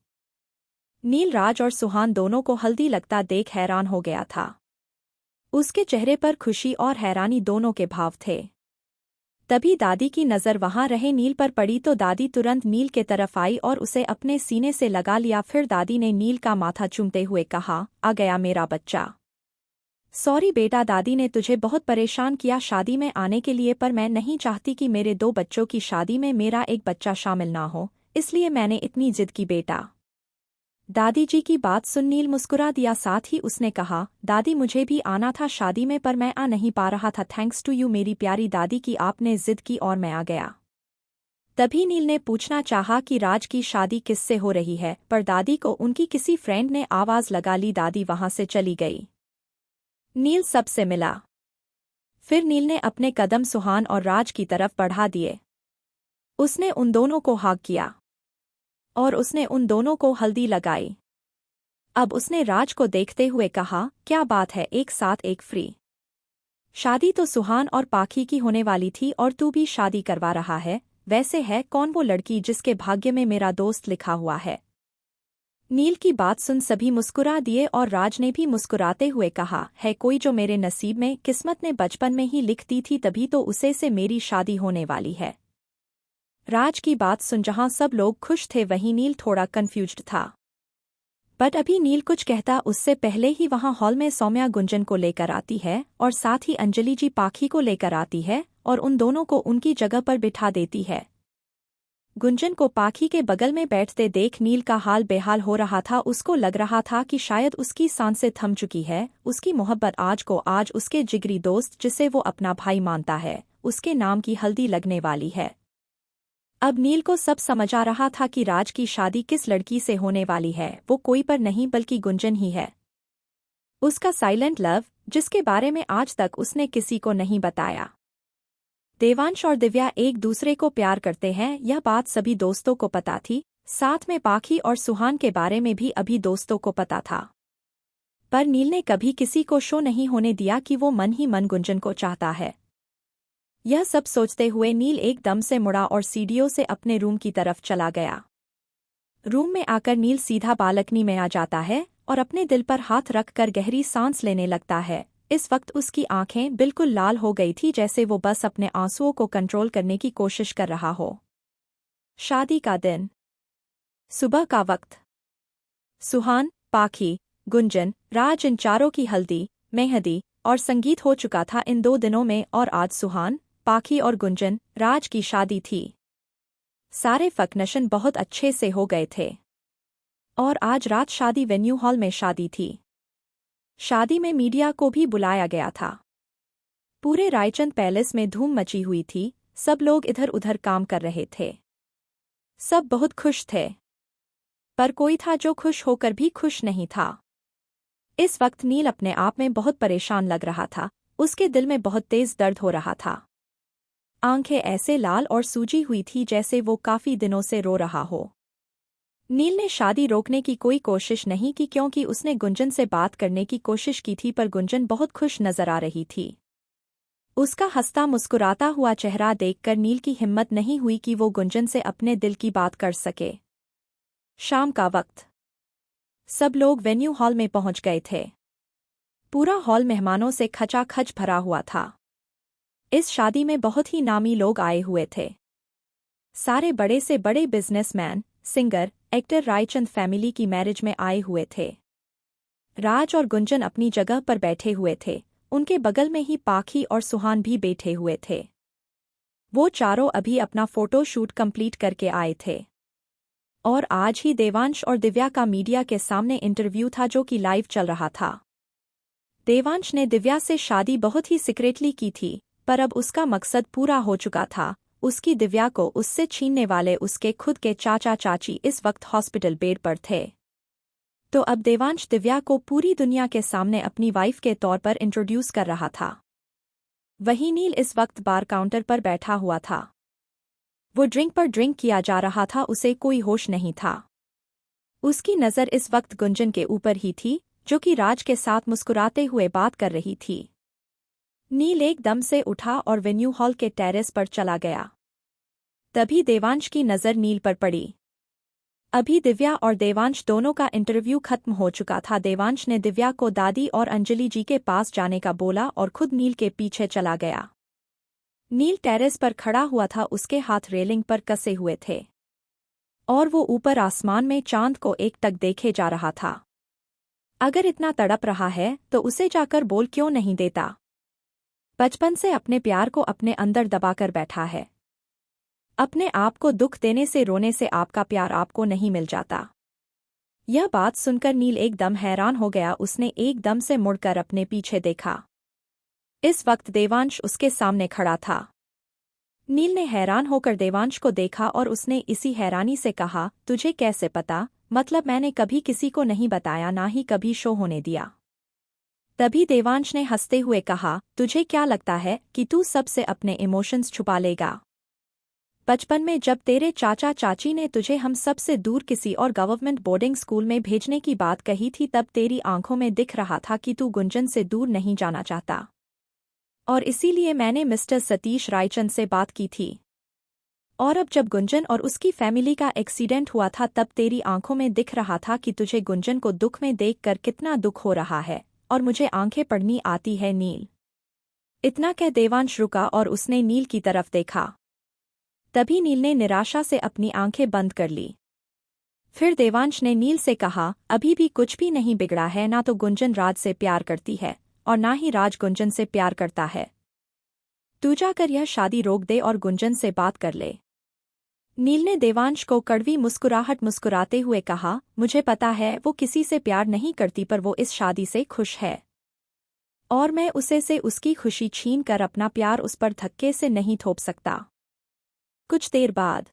नील राज और सुहान दोनों को हल्दी लगता देख हैरान हो गया था। उसके चेहरे पर खुशी और हैरानी दोनों के भाव थे। तभी दादी की नज़र वहां रहे नील पर पड़ी तो दादी तुरंत नील के तरफ आई और उसे अपने सीने से लगा लिया। फिर दादी ने नील का माथा चूमते हुए कहा, आ गया मेरा बच्चा। सॉरी बेटा, दादी ने तुझे बहुत परेशान किया शादी में आने के लिए, पर मैं नहीं चाहती कि मेरे 2 बच्चों की शादी में मेरा एक बच्चा शामिल ना हो, इसलिए मैंने इतनी जिद की बेटा। दादी जी की बात सुन नील मुस्कुरा दिया, साथ ही उसने कहा, दादी मुझे भी आना था शादी में पर मैं आ नहीं पा रहा था। थैंक्स टू यू मेरी प्यारी दादी की आपने जिद की और मैं आ गया। तभी नील ने पूछना चाहा कि राज की शादी किससे हो रही है, पर दादी को उनकी किसी फ्रेंड ने आवाज लगा ली। दादी वहां से चली गई। नील सबसे मिला। फिर नील ने अपने कदम सुहान और राज की तरफ बढ़ा दिए। उसने उन दोनों को हाक किया और उसने उन दोनों को हल्दी लगाई। अब उसने राज को देखते हुए कहा, क्या बात है, एक साथ एक फ्री। शादी तो सुहान और पाखी की होने वाली थी और तू भी शादी करवा रहा है। वैसे है कौन वो लड़की जिसके भाग्य में मेरा दोस्त लिखा हुआ है। नील की बात सुन सभी मुस्कुरा दिए और राज ने भी मुस्कुराते हुए कहा, है कोई जो मेरे नसीब में, किस्मत ने बचपन में ही लिख दी थी, तभी तो उसे से मेरी शादी होने वाली है। राज की बात सुन जहां सब लोग खुश थे वहीं नील थोड़ा कंफ्यूज्ड था। बट अभी नील कुछ कहता उससे पहले ही वहां हॉल में सौम्या गुंजन को लेकर आती है और साथ ही अंजलि जी पाखी को लेकर आती है और उन दोनों को उनकी जगह पर बिठा देती है। गुंजन को पाखी के बगल में बैठते देख नील का हाल बेहाल हो रहा था। उसको लग रहा था कि शायद उसकी सांसें थम चुकी है। उसकी मोहब्बत आज उसके जिगरी दोस्त जिसे वो अपना भाई मानता है, उसके नाम की हल्दी लगने वाली है। अब नील को सब समझ आ रहा था कि राज की शादी किस लड़की से होने वाली है, वो कोई पर नहीं बल्कि गुंजन ही है। उसका साइलेंट लव, जिसके बारे में आज तक उसने किसी को नहीं बताया। देवांश और दिव्या एक दूसरे को प्यार करते हैं, यह बात सभी दोस्तों को पता थी। साथ में पाखी और सुहान के बारे में भी अभी दोस्तों को पता था। पर नील ने कभी किसी को शो नहीं होने दिया कि वो मन ही मन गुंजन को चाहता है। यह सब सोचते हुए नील एकदम से मुड़ा और सीढ़ियों से अपने रूम की तरफ चला गया। रूम में आकर नील सीधा बालकनी में आ जाता है और अपने दिल पर हाथ रखकर गहरी सांस लेने लगता है। इस वक्त उसकी आंखें बिल्कुल लाल हो गई थी, जैसे वो बस अपने आंसुओं को कंट्रोल करने की कोशिश कर रहा हो। शादी का दिन, सुबह का वक्त। सुहान, पाखी, गुंजन, राज इन चारों की हल्दी, मेहंदी और संगीत हो चुका था इन 2 दिनों में और आज सुहान, पाखी और गुंजन, राज की शादी थी। सारे फंक्शन बहुत अच्छे से हो गए थे और आज रात शादी वेन्यू हॉल में शादी थी। शादी में मीडिया को भी बुलाया गया था। पूरे रायचंद पैलेस में धूम मची हुई थी, सब लोग इधर उधर काम कर रहे थे। सब बहुत खुश थे, पर कोई था जो खुश होकर भी खुश नहीं था। इस वक्त नील अपने आप में बहुत परेशान लग रहा था। उसके दिल में बहुत तेज दर्द हो रहा था। आंखें ऐसे लाल और सूजी हुई थी जैसे वो काफी दिनों से रो रहा हो। नील ने शादी रोकने की कोई कोशिश नहीं की क्योंकि उसने गुंजन से बात करने की कोशिश की थी, पर गुंजन बहुत खुश नजर आ रही थी। उसका हंसता मुस्कुराता हुआ चेहरा देखकर नील की हिम्मत नहीं हुई कि वो गुंजन से अपने दिल की बात कर सके। शाम का वक्त। सब लोग वेन्यू हॉल में पहुंच गए थे। पूरा हॉल मेहमानों से खचाखच भरा हुआ था। इस शादी में बहुत ही नामी लोग आए हुए थे। सारे बड़े से बड़े businessman, singer, actor Raichand family की मैरिज में आए हुए थे। राज और गुंजन अपनी जगह पर बैठे हुए थे। उनके बगल में ही पाखी और सुहान भी बैठे हुए थे। वो चारों अभी अपना फोटो शूट कंप्लीट करके आए थे। और आज ही देवांश और दिव्या का मीडिया के सामने इंटरव्यू था जो कि लाइव चल रहा था। देवांश ने दिव्या से शादी बहुत ही सीक्रेटली की थी, पर अब उसका मकसद पूरा हो चुका था। उसकी दिव्या को उससे छीनने वाले उसके खुद के चाचा चाची इस वक्त हॉस्पिटल बेड पर थे। तो अब देवांश दिव्या को पूरी दुनिया के सामने अपनी वाइफ के तौर पर इंट्रोड्यूस कर रहा था। वहीं नील इस वक्त बार काउंटर पर बैठा हुआ था। वो ड्रिंक पर ड्रिंक किया जा रहा था, उसे कोई होश नहीं था। उसकी नज़र इस वक्त गुंजन के ऊपर ही थी, जो कि राज के साथ मुस्कुराते हुए बात कर रही थी। नील एकदम से उठा और वेन्यू हॉल के टेरेस पर चला गया। तभी देवांश की नज़र नील पर पड़ी। अभी दिव्या और देवांश दोनों का इंटरव्यू खत्म हो चुका था। देवांश ने दिव्या को दादी और अंजलि जी के पास जाने का बोला और खुद नील के पीछे चला गया। नील टेरेस पर खड़ा हुआ था, उसके हाथ रेलिंग पर कसे हुए थे और वो ऊपर आसमान में चांद को एकटक देखे जा रहा था। अगर इतना तड़प रहा है तो उसे जाकर बोल क्यों नहीं देता। बचपन से अपने प्यार को अपने अंदर दबाकर बैठा है। अपने आप को दुख देने से, रोने से आपका प्यार आपको नहीं मिल जाता। यह बात सुनकर नील एकदम हैरान हो गया। उसने एकदम से मुड़कर अपने पीछे देखा। इस वक्त देवांश उसके सामने खड़ा था। नील ने हैरान होकर देवांश को देखा और उसने इसी हैरानी से कहा, तुझे कैसे पता? मतलब मैंने कभी किसी को नहीं बताया, ना ही कभी शो होने दिया। तभी देवांश ने हंसते हुए कहा, तुझे क्या लगता है कि तू सबसे अपने इमोशंस छुपा लेगा? बचपन में जब तेरे चाचा चाची ने तुझे हम सबसे दूर किसी और गवर्नमेंट बोर्डिंग स्कूल में भेजने की बात कही थी, तब तेरी आंखों में दिख रहा था कि तू गुंजन से दूर नहीं जाना चाहता। और इसीलिए मैंने मिस्टर सतीश रायचंद से बात की थी। और अब जब गुंजन और उसकी फैमिली का एक्सीडेंट हुआ था, तब तेरी आंखों में दिख रहा था कि तुझे गुंजन को दुख में देखकर कितना दुख हो रहा है, और मुझे आंखें पड़नी आती है नील। इतना कह देवांश रुका और उसने नील की तरफ देखा। तभी नील ने निराशा से अपनी आंखें बंद कर ली। फिर देवांश ने नील से कहा, अभी भी कुछ भी नहीं बिगड़ा है। ना तो गुंजन राज से प्यार करती है और ना ही राज गुंजन से प्यार करता है। तू जाकर यह शादी रोक दे और गुंजन से बात कर ले। नील ने देवांश को कड़वी मुस्कुराहट मुस्कुराते हुए कहा, मुझे पता है वो किसी से प्यार नहीं करती, पर वो इस शादी से खुश है और मैं उसे से उसकी खुशी छीन कर अपना प्यार उस पर धक्के से नहीं थोप सकता। कुछ देर बाद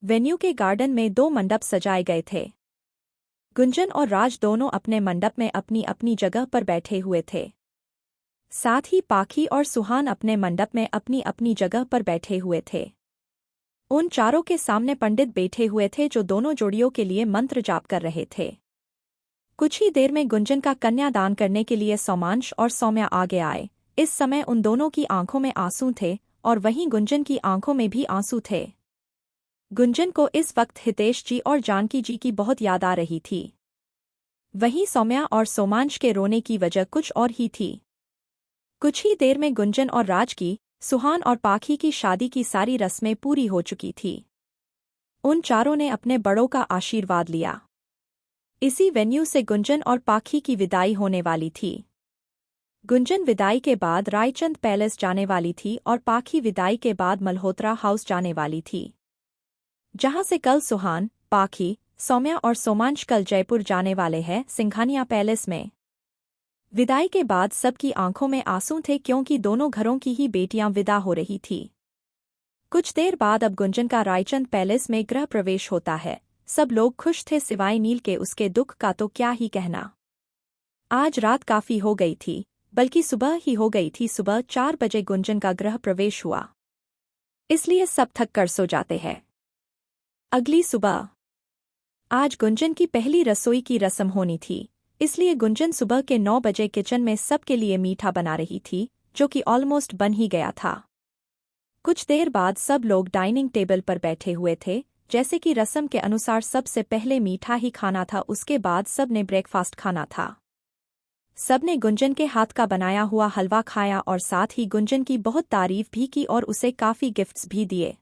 वेन्यू के गार्डन में 2 मंडप सजाए गए थे। गुंजन और राज दोनों अपने मंडप में अपनी अपनी जगह पर बैठे हुए थे। साथ ही पाखी और सुहान अपने मंडप में अपनी अपनी जगह पर बैठे हुए थे। उन चारों के सामने पंडित बैठे हुए थे जो दोनों जोड़ियों के लिए मंत्र जाप कर रहे थे। कुछ ही देर में गुंजन का कन्यादान करने के लिए सोमांश और सौम्या आगे आए। इस समय उन दोनों की आंखों में आंसू थे और वहीं गुंजन की आंखों में भी आंसू थे। गुंजन को इस वक्त हितेश जी और जानकी जी की बहुत याद आ रही थी। वहीं सौम्या और सोमांश के रोने की वजह कुछ और ही थी। कुछ ही देर में गुंजन और राज की, सुहान और पाखी की शादी की सारी रस्में पूरी हो चुकी थी। उन चारों ने अपने बड़ों का आशीर्वाद लिया। इसी वेन्यू से गुंजन और पाखी की विदाई होने वाली थी। गुंजन विदाई के बाद रायचंद पैलेस जाने वाली थी और पाखी विदाई के बाद मल्होत्रा हाउस जाने वाली थी, जहां से कल सुहान, पाखी, सौम्या और सोमांश कल जयपुर जाने वाले हैं सिंघानिया पैलेस में। विदाई के बाद सबकी आंखों में आंसू थे क्योंकि दोनों घरों की ही बेटियां विदा हो रही थी। कुछ देर बाद अब गुंजन का रायचंद पैलेस में गृह प्रवेश होता है। सब लोग खुश थे सिवाय नील के, उसके दुख का तो क्या ही कहना। आज रात काफी हो गई थी, बल्कि सुबह ही हो गई थी। सुबह 4 बजे गुंजन का गृह प्रवेश हुआ, इसलिए सब थक कर सो जाते हैं। अगली सुबह आज गुंजन की पहली रसोई की रस्म होनी थी, इसलिए गुंजन सुबह के 9 बजे किचन में सबके लिए मीठा बना रही थी, जो कि ऑलमोस्ट बन ही गया था। कुछ देर बाद सब लोग डाइनिंग टेबल पर बैठे हुए थे। जैसे कि रस्म के अनुसार सबसे पहले मीठा ही खाना था, उसके बाद सब ने ब्रेकफास्ट खाना था। सब ने गुंजन के हाथ का बनाया हुआ हलवा खाया और साथ ही गुंजन की बहुत तारीफ भी की और उसे काफ़ी गिफ्ट्स भी दिए।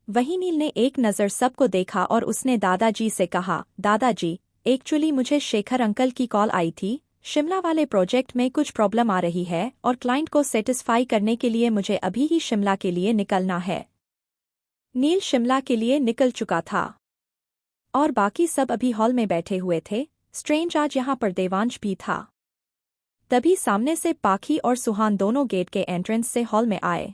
वहीं नील ने एक नज़र सबको देखा और उसने दादाजी से कहा, दादाजी, एक्चुअली मुझे शेखर अंकल की कॉल आई थी। शिमला वाले प्रोजेक्ट में कुछ प्रॉब्लम आ रही है और क्लाइंट को सेटिस्फाई करने के लिए मुझे अभी ही शिमला के लिए निकलना है। नील शिमला के लिए निकल चुका था और बाकी सब अभी हॉल में बैठे हुए थे। स्ट्रेंज, आज यहाँ पर देवांश भी था। तभी सामने से पाखी और सुहान दोनों गेट के एंट्रेंस से हॉल में आए।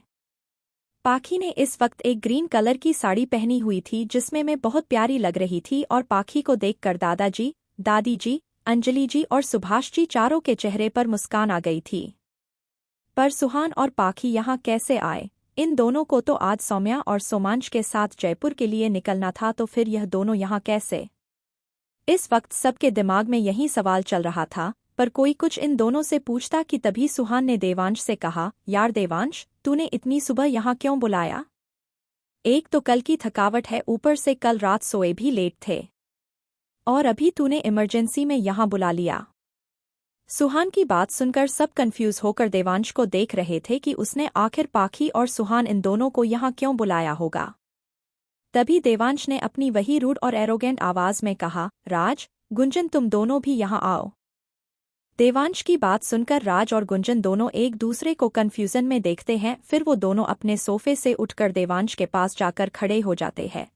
पाखी ने इस वक्त एक ग्रीन कलर की साड़ी पहनी हुई थी जिसमें मैं बहुत प्यारी लग रही थी और पाखी को देखकर दादाजी, दादी जी, अंजलि जी और सुभाष जी चारों के चेहरे पर मुस्कान आ गई थी। पर सुहान और पाखी यहाँ कैसे आए? इन दोनों को तो आज सौम्या और सोमांश के साथ जयपुर के लिए निकलना था, तो फिर यह दोनों यहाँ कैसे? इस वक्त सबके दिमाग में यही सवाल चल रहा था, पर कोई कुछ इन दोनों से पूछता कि तभी सुहान ने देवांश से कहा, यार देवांश, तूने इतनी सुबह यहाँ क्यों बुलाया? एक तो कल की थकावट है, ऊपर से कल रात सोए भी लेट थे और अभी तूने इमरजेंसी में यहाँ बुला लिया। सुहान की बात सुनकर सब कंफ्यूज होकर देवांश को देख रहे थे कि उसने आखिर पाखी और सुहान इन दोनों को यहाँ क्यों बुलाया होगा। तभी देवांश ने अपनी वही रूड और एरोगेंट आवाज में कहा, राज, गुंजन, तुम दोनों भी यहाँ आओ। देवांश की बात सुनकर राज और गुंजन दोनों एक दूसरे को कंफ्यूजन में देखते हैं, फिर वो दोनों अपने सोफे से उठकर देवांश के पास जाकर खड़े हो जाते हैं।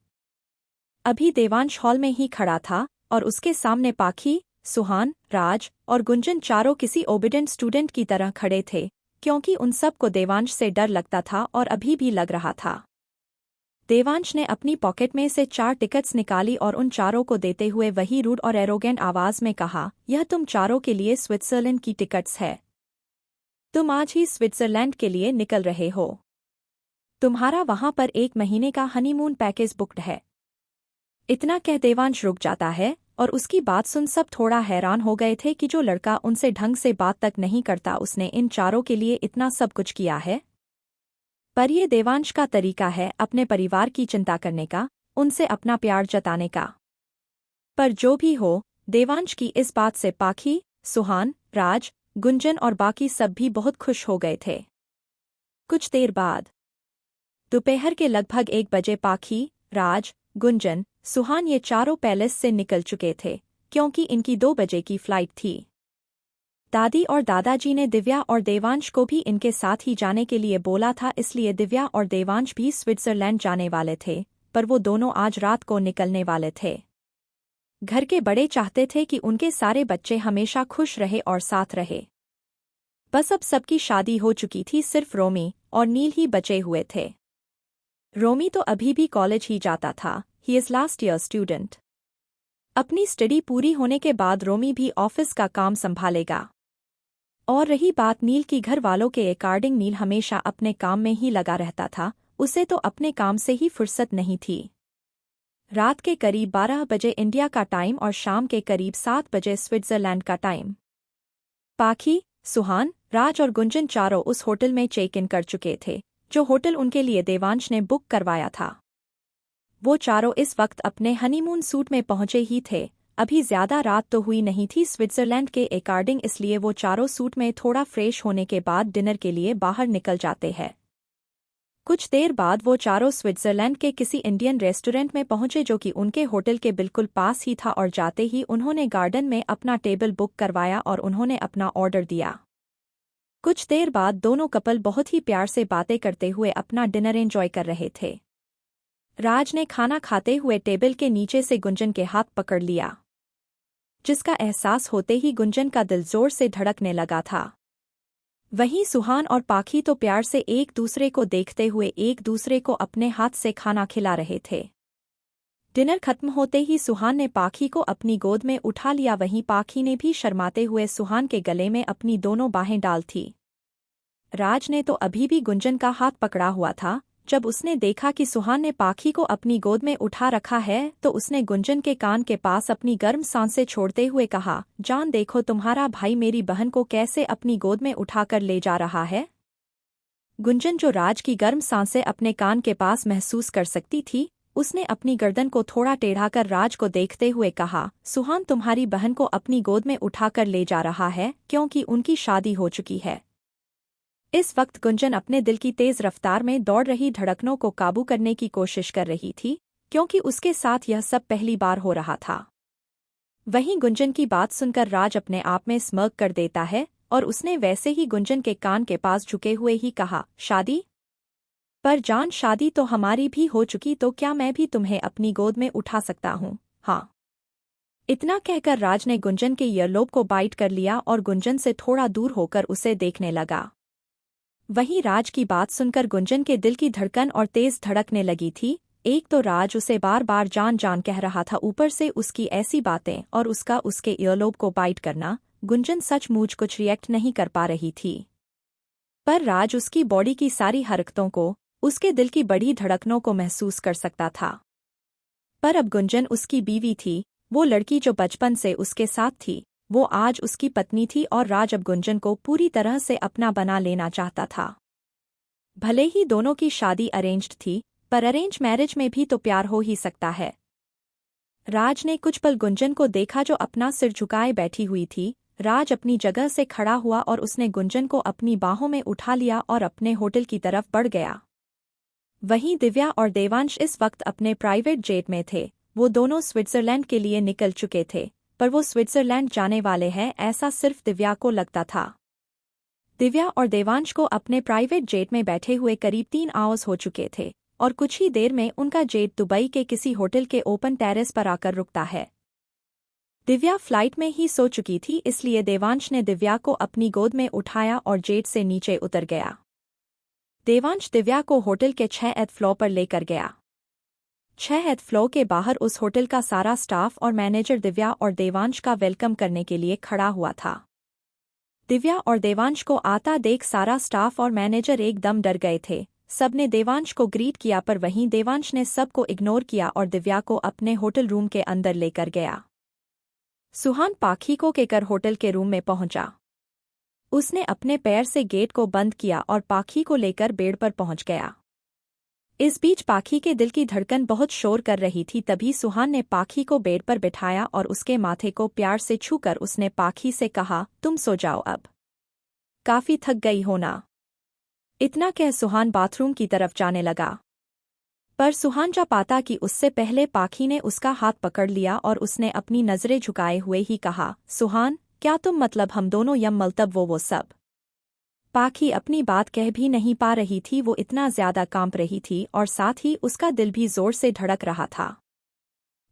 अभी देवांश हॉल में ही खड़ा था और उसके सामने पाखी, सुहान, राज और गुंजन चारों किसी ओबीडेंट स्टूडेंट की तरह खड़े थे, क्योंकि उन सबको देवांश से डर लगता था और अभी भी लग रहा था। देवांश ने अपनी पॉकेट में से 4 टिकट्स निकाली और उन चारों को देते हुए वही रूड और एरोगेंट आवाज में कहा, यह तुम चारों के लिए स्विट्जरलैंड की टिकट्स है। तुम आज ही स्विट्जरलैंड के लिए निकल रहे हो। तुम्हारा वहां पर 1 महीने का हनीमून पैकेज बुक्ड है। इतना कह देवांश रुक जाता है और उसकी बात सुन सब थोड़ा हैरान हो गए थे कि जो लड़का उनसे ढंग से बात तक नहीं करता, उसने इन चारों के लिए इतना सब कुछ किया है। पर यह देवांश का तरीका है अपने परिवार की चिंता करने का, उनसे अपना प्यार जताने का। पर जो भी हो, देवांश की इस बात से पाखी, सुहान, राज, गुंजन और बाकी सब भी बहुत खुश हो गए थे। कुछ देर बाद दोपहर के लगभग 1 बजे पाखी, राज, गुंजन, सुहान ये चारों पैलेस से निकल चुके थे, क्योंकि इनकी 2 बजे की फ्लाइट थी। दादी और दादाजी ने दिव्या और देवांश को भी इनके साथ ही जाने के लिए बोला था, इसलिए दिव्या और देवांश भी स्विट्जरलैंड जाने वाले थे, पर वो दोनों आज रात को निकलने वाले थे। घर के बड़े चाहते थे कि उनके सारे बच्चे हमेशा खुश रहे और साथ रहे। बस अब सबकी शादी हो चुकी थी, सिर्फ रोमी और नील ही बचे हुए थे। रोमी तो अभी भी कॉलेज ही जाता था, he is last year student. अपनी स्टडी पूरी होने के बाद रोमी भी ऑफिस का काम संभालेगा। और रही बात नील की, घर वालों के अकॉर्डिंग नील हमेशा अपने काम में ही लगा रहता था, उसे तो अपने काम से ही फुर्सत नहीं थी। रात के करीब 12 बजे इंडिया का टाइम और शाम के करीब 7 बजे स्विट्जरलैंड का टाइम। पाखी, सुहान, राज और गुंजन चारों उस होटल में चेक इन कर चुके थे, जो होटल उनके लिए देवांश ने बुक करवाया था। वो चारों इस वक्त अपने हनीमून सूट में पहुंचे ही थे। अभी ज्यादा रात तो हुई नहीं थी स्विट्जरलैंड के अकॉर्डिंग, इसलिए वो चारों सूट में थोड़ा फ्रेश होने के बाद डिनर के लिए बाहर निकल जाते हैं। कुछ देर बाद वो चारों स्विट्जरलैंड के किसी इंडियन रेस्टोरेंट में पहुंचे, जो कि उनके होटल के बिल्कुल पास ही था, और जाते ही उन्होंने गार्डन में अपना टेबल बुक करवाया और उन्होंने अपना ऑर्डर दिया। कुछ देर बाद दोनों कपल बहुत ही प्यार से बातें करते हुए अपना डिनर एंजॉय कर रहे थे। राज ने खाना खाते हुए टेबल के नीचे से गुंजन के हाथ पकड़ लिया, जिसका एहसास होते ही गुंजन का दिल जोर से धड़कने लगा था। वहीं सुहान और पाखी तो प्यार से एक दूसरे को देखते हुए एक दूसरे को अपने हाथ से खाना खिला रहे थे। डिनर खत्म होते ही सुहान ने पाखी को अपनी गोद में उठा लिया, वहीं पाखी ने भी शर्माते हुए सुहान के गले में अपनी दोनों बाहें डाल थी। राज ने तो अभी भी गुंजन का हाथ पकड़ा हुआ था, जब उसने देखा कि सुहान ने पाखी को अपनी गोद में उठा रखा है तो उसने गुंजन के कान के पास अपनी गर्म सांसें छोड़ते हुए कहा, जान देखो तुम्हारा भाई मेरी बहन को कैसे अपनी गोद में उठाकर ले जा रहा है। गुंजन जो राज की गर्म सांसें अपने कान के पास महसूस कर सकती थी, उसने अपनी गर्दन को थोड़ा टेढ़ा कर राज को देखते हुए कहा, सुहान तुम्हारी बहन को अपनी गोद में उठाकर ले जा रहा है क्योंकि उनकी शादी हो चुकी है। इस वक्त गुंजन अपने दिल की तेज रफ्तार में दौड़ रही धड़कनों को काबू करने की कोशिश कर रही थी, क्योंकि उसके साथ यह सब पहली बार हो रहा था। वहीं गुंजन की बात सुनकर राज अपने आप में स्मर्क कर देता है और उसने वैसे ही गुंजन के कान के पास झुके हुए ही कहा, शादी? पर जान शादी तो हमारी भी हो चुकी, तो क्या मैं भी तुम्हें अपनी गोद में उठा सकता हूँ? हाँ। इतना कहकर राज ने गुंजन के ईयरलोब को बाइट कर लिया और गुंजन से थोड़ा दूर होकर उसे देखने लगा। वहीं राज की बात सुनकर गुंजन के दिल की धड़कन और तेज धड़कने लगी थी। एक तो राज उसे बार बार जान जान कह रहा था, ऊपर से उसकी ऐसी बातें और उसका उसके ईयरलोब को बाइट करना। गुंजन सचमुच कुछ रिएक्ट नहीं कर पा रही थी, पर राज उसकी बॉडी की सारी हरकतों को, उसके दिल की बड़ी धड़कनों को महसूस कर सकता था। पर अब गुंजन उसकी बीवी थी, वो लड़की जो बचपन से उसके साथ थी, वो आज उसकी पत्नी थी और राज अब गुंजन को पूरी तरह से अपना बना लेना चाहता था। भले ही दोनों की शादी अरेंज्ड थी, पर अरेंज मैरिज में भी तो प्यार हो ही सकता है। राज ने कुछ पल गुंजन को देखा जो अपना सिर झुकाए बैठी हुई थी। राज अपनी जगह से खड़ा हुआ और उसने गुंजन को अपनी बाहों में उठा लिया और अपने होटल की तरफ बढ़ गया। वहीं दिव्या और देवांश इस वक्त अपने प्राइवेट जेट में थे। वो दोनों स्विट्जरलैंड के लिए निकल चुके थे, पर वो स्विट्जरलैंड जाने वाले हैं ऐसा सिर्फ दिव्या को लगता था। दिव्या और देवांश को अपने प्राइवेट जेट में बैठे हुए करीब 3 आवर्स हो चुके थे और कुछ ही देर में उनका जेट दुबई के किसी होटल के ओपन टेरेस पर आकर रुकता है। दिव्या फ्लाइट में ही सो चुकी थी, इसलिए देवांश ने दिव्या को अपनी गोद में उठाया और जेट से नीचे उतर गया। देवांश दिव्या को होटल के 6th फ्लोर पर लेकर गया। 6th फ्लोर के बाहर उस होटल का सारा स्टाफ और मैनेजर दिव्या और देवांश का वेलकम करने के लिए खड़ा हुआ था। दिव्या और देवांश को आता देख सारा स्टाफ और मैनेजर एकदम डर गए थे। सबने देवांश को ग्रीट किया, पर वहीं देवांश ने सबको इग्नोर किया और दिव्या को अपने होटल रूम के अंदर लेकर गया। सुहान पाखी को लेकर होटल के रूम में पहुंचा। उसने अपने पैर से गेट को बंद किया और पाखी को लेकर बेड पर पहुंच गया। इस बीच पाखी के दिल की धड़कन बहुत शोर कर रही थी। तभी सुहान ने पाखी को बेड पर बिठाया और उसके माथे को प्यार से छूकर उसने पाखी से कहा, तुम सो जाओ अब, काफी थक गई हो ना। इतना कह सुहान बाथरूम की तरफ जाने लगा, पर सुहान जा पाता कि उससे पहले पाखी ने उसका हाथ पकड़ लिया और उसने अपनी नजरें झुकाए हुए ही कहा, सुहान क्या तुम मतलब हम दोनों यम मलतब वो सब। पाखी अपनी बात कह भी नहीं पा रही थी, वो इतना ज्यादा कांप रही थी और साथ ही उसका दिल भी जोर से धड़क रहा था।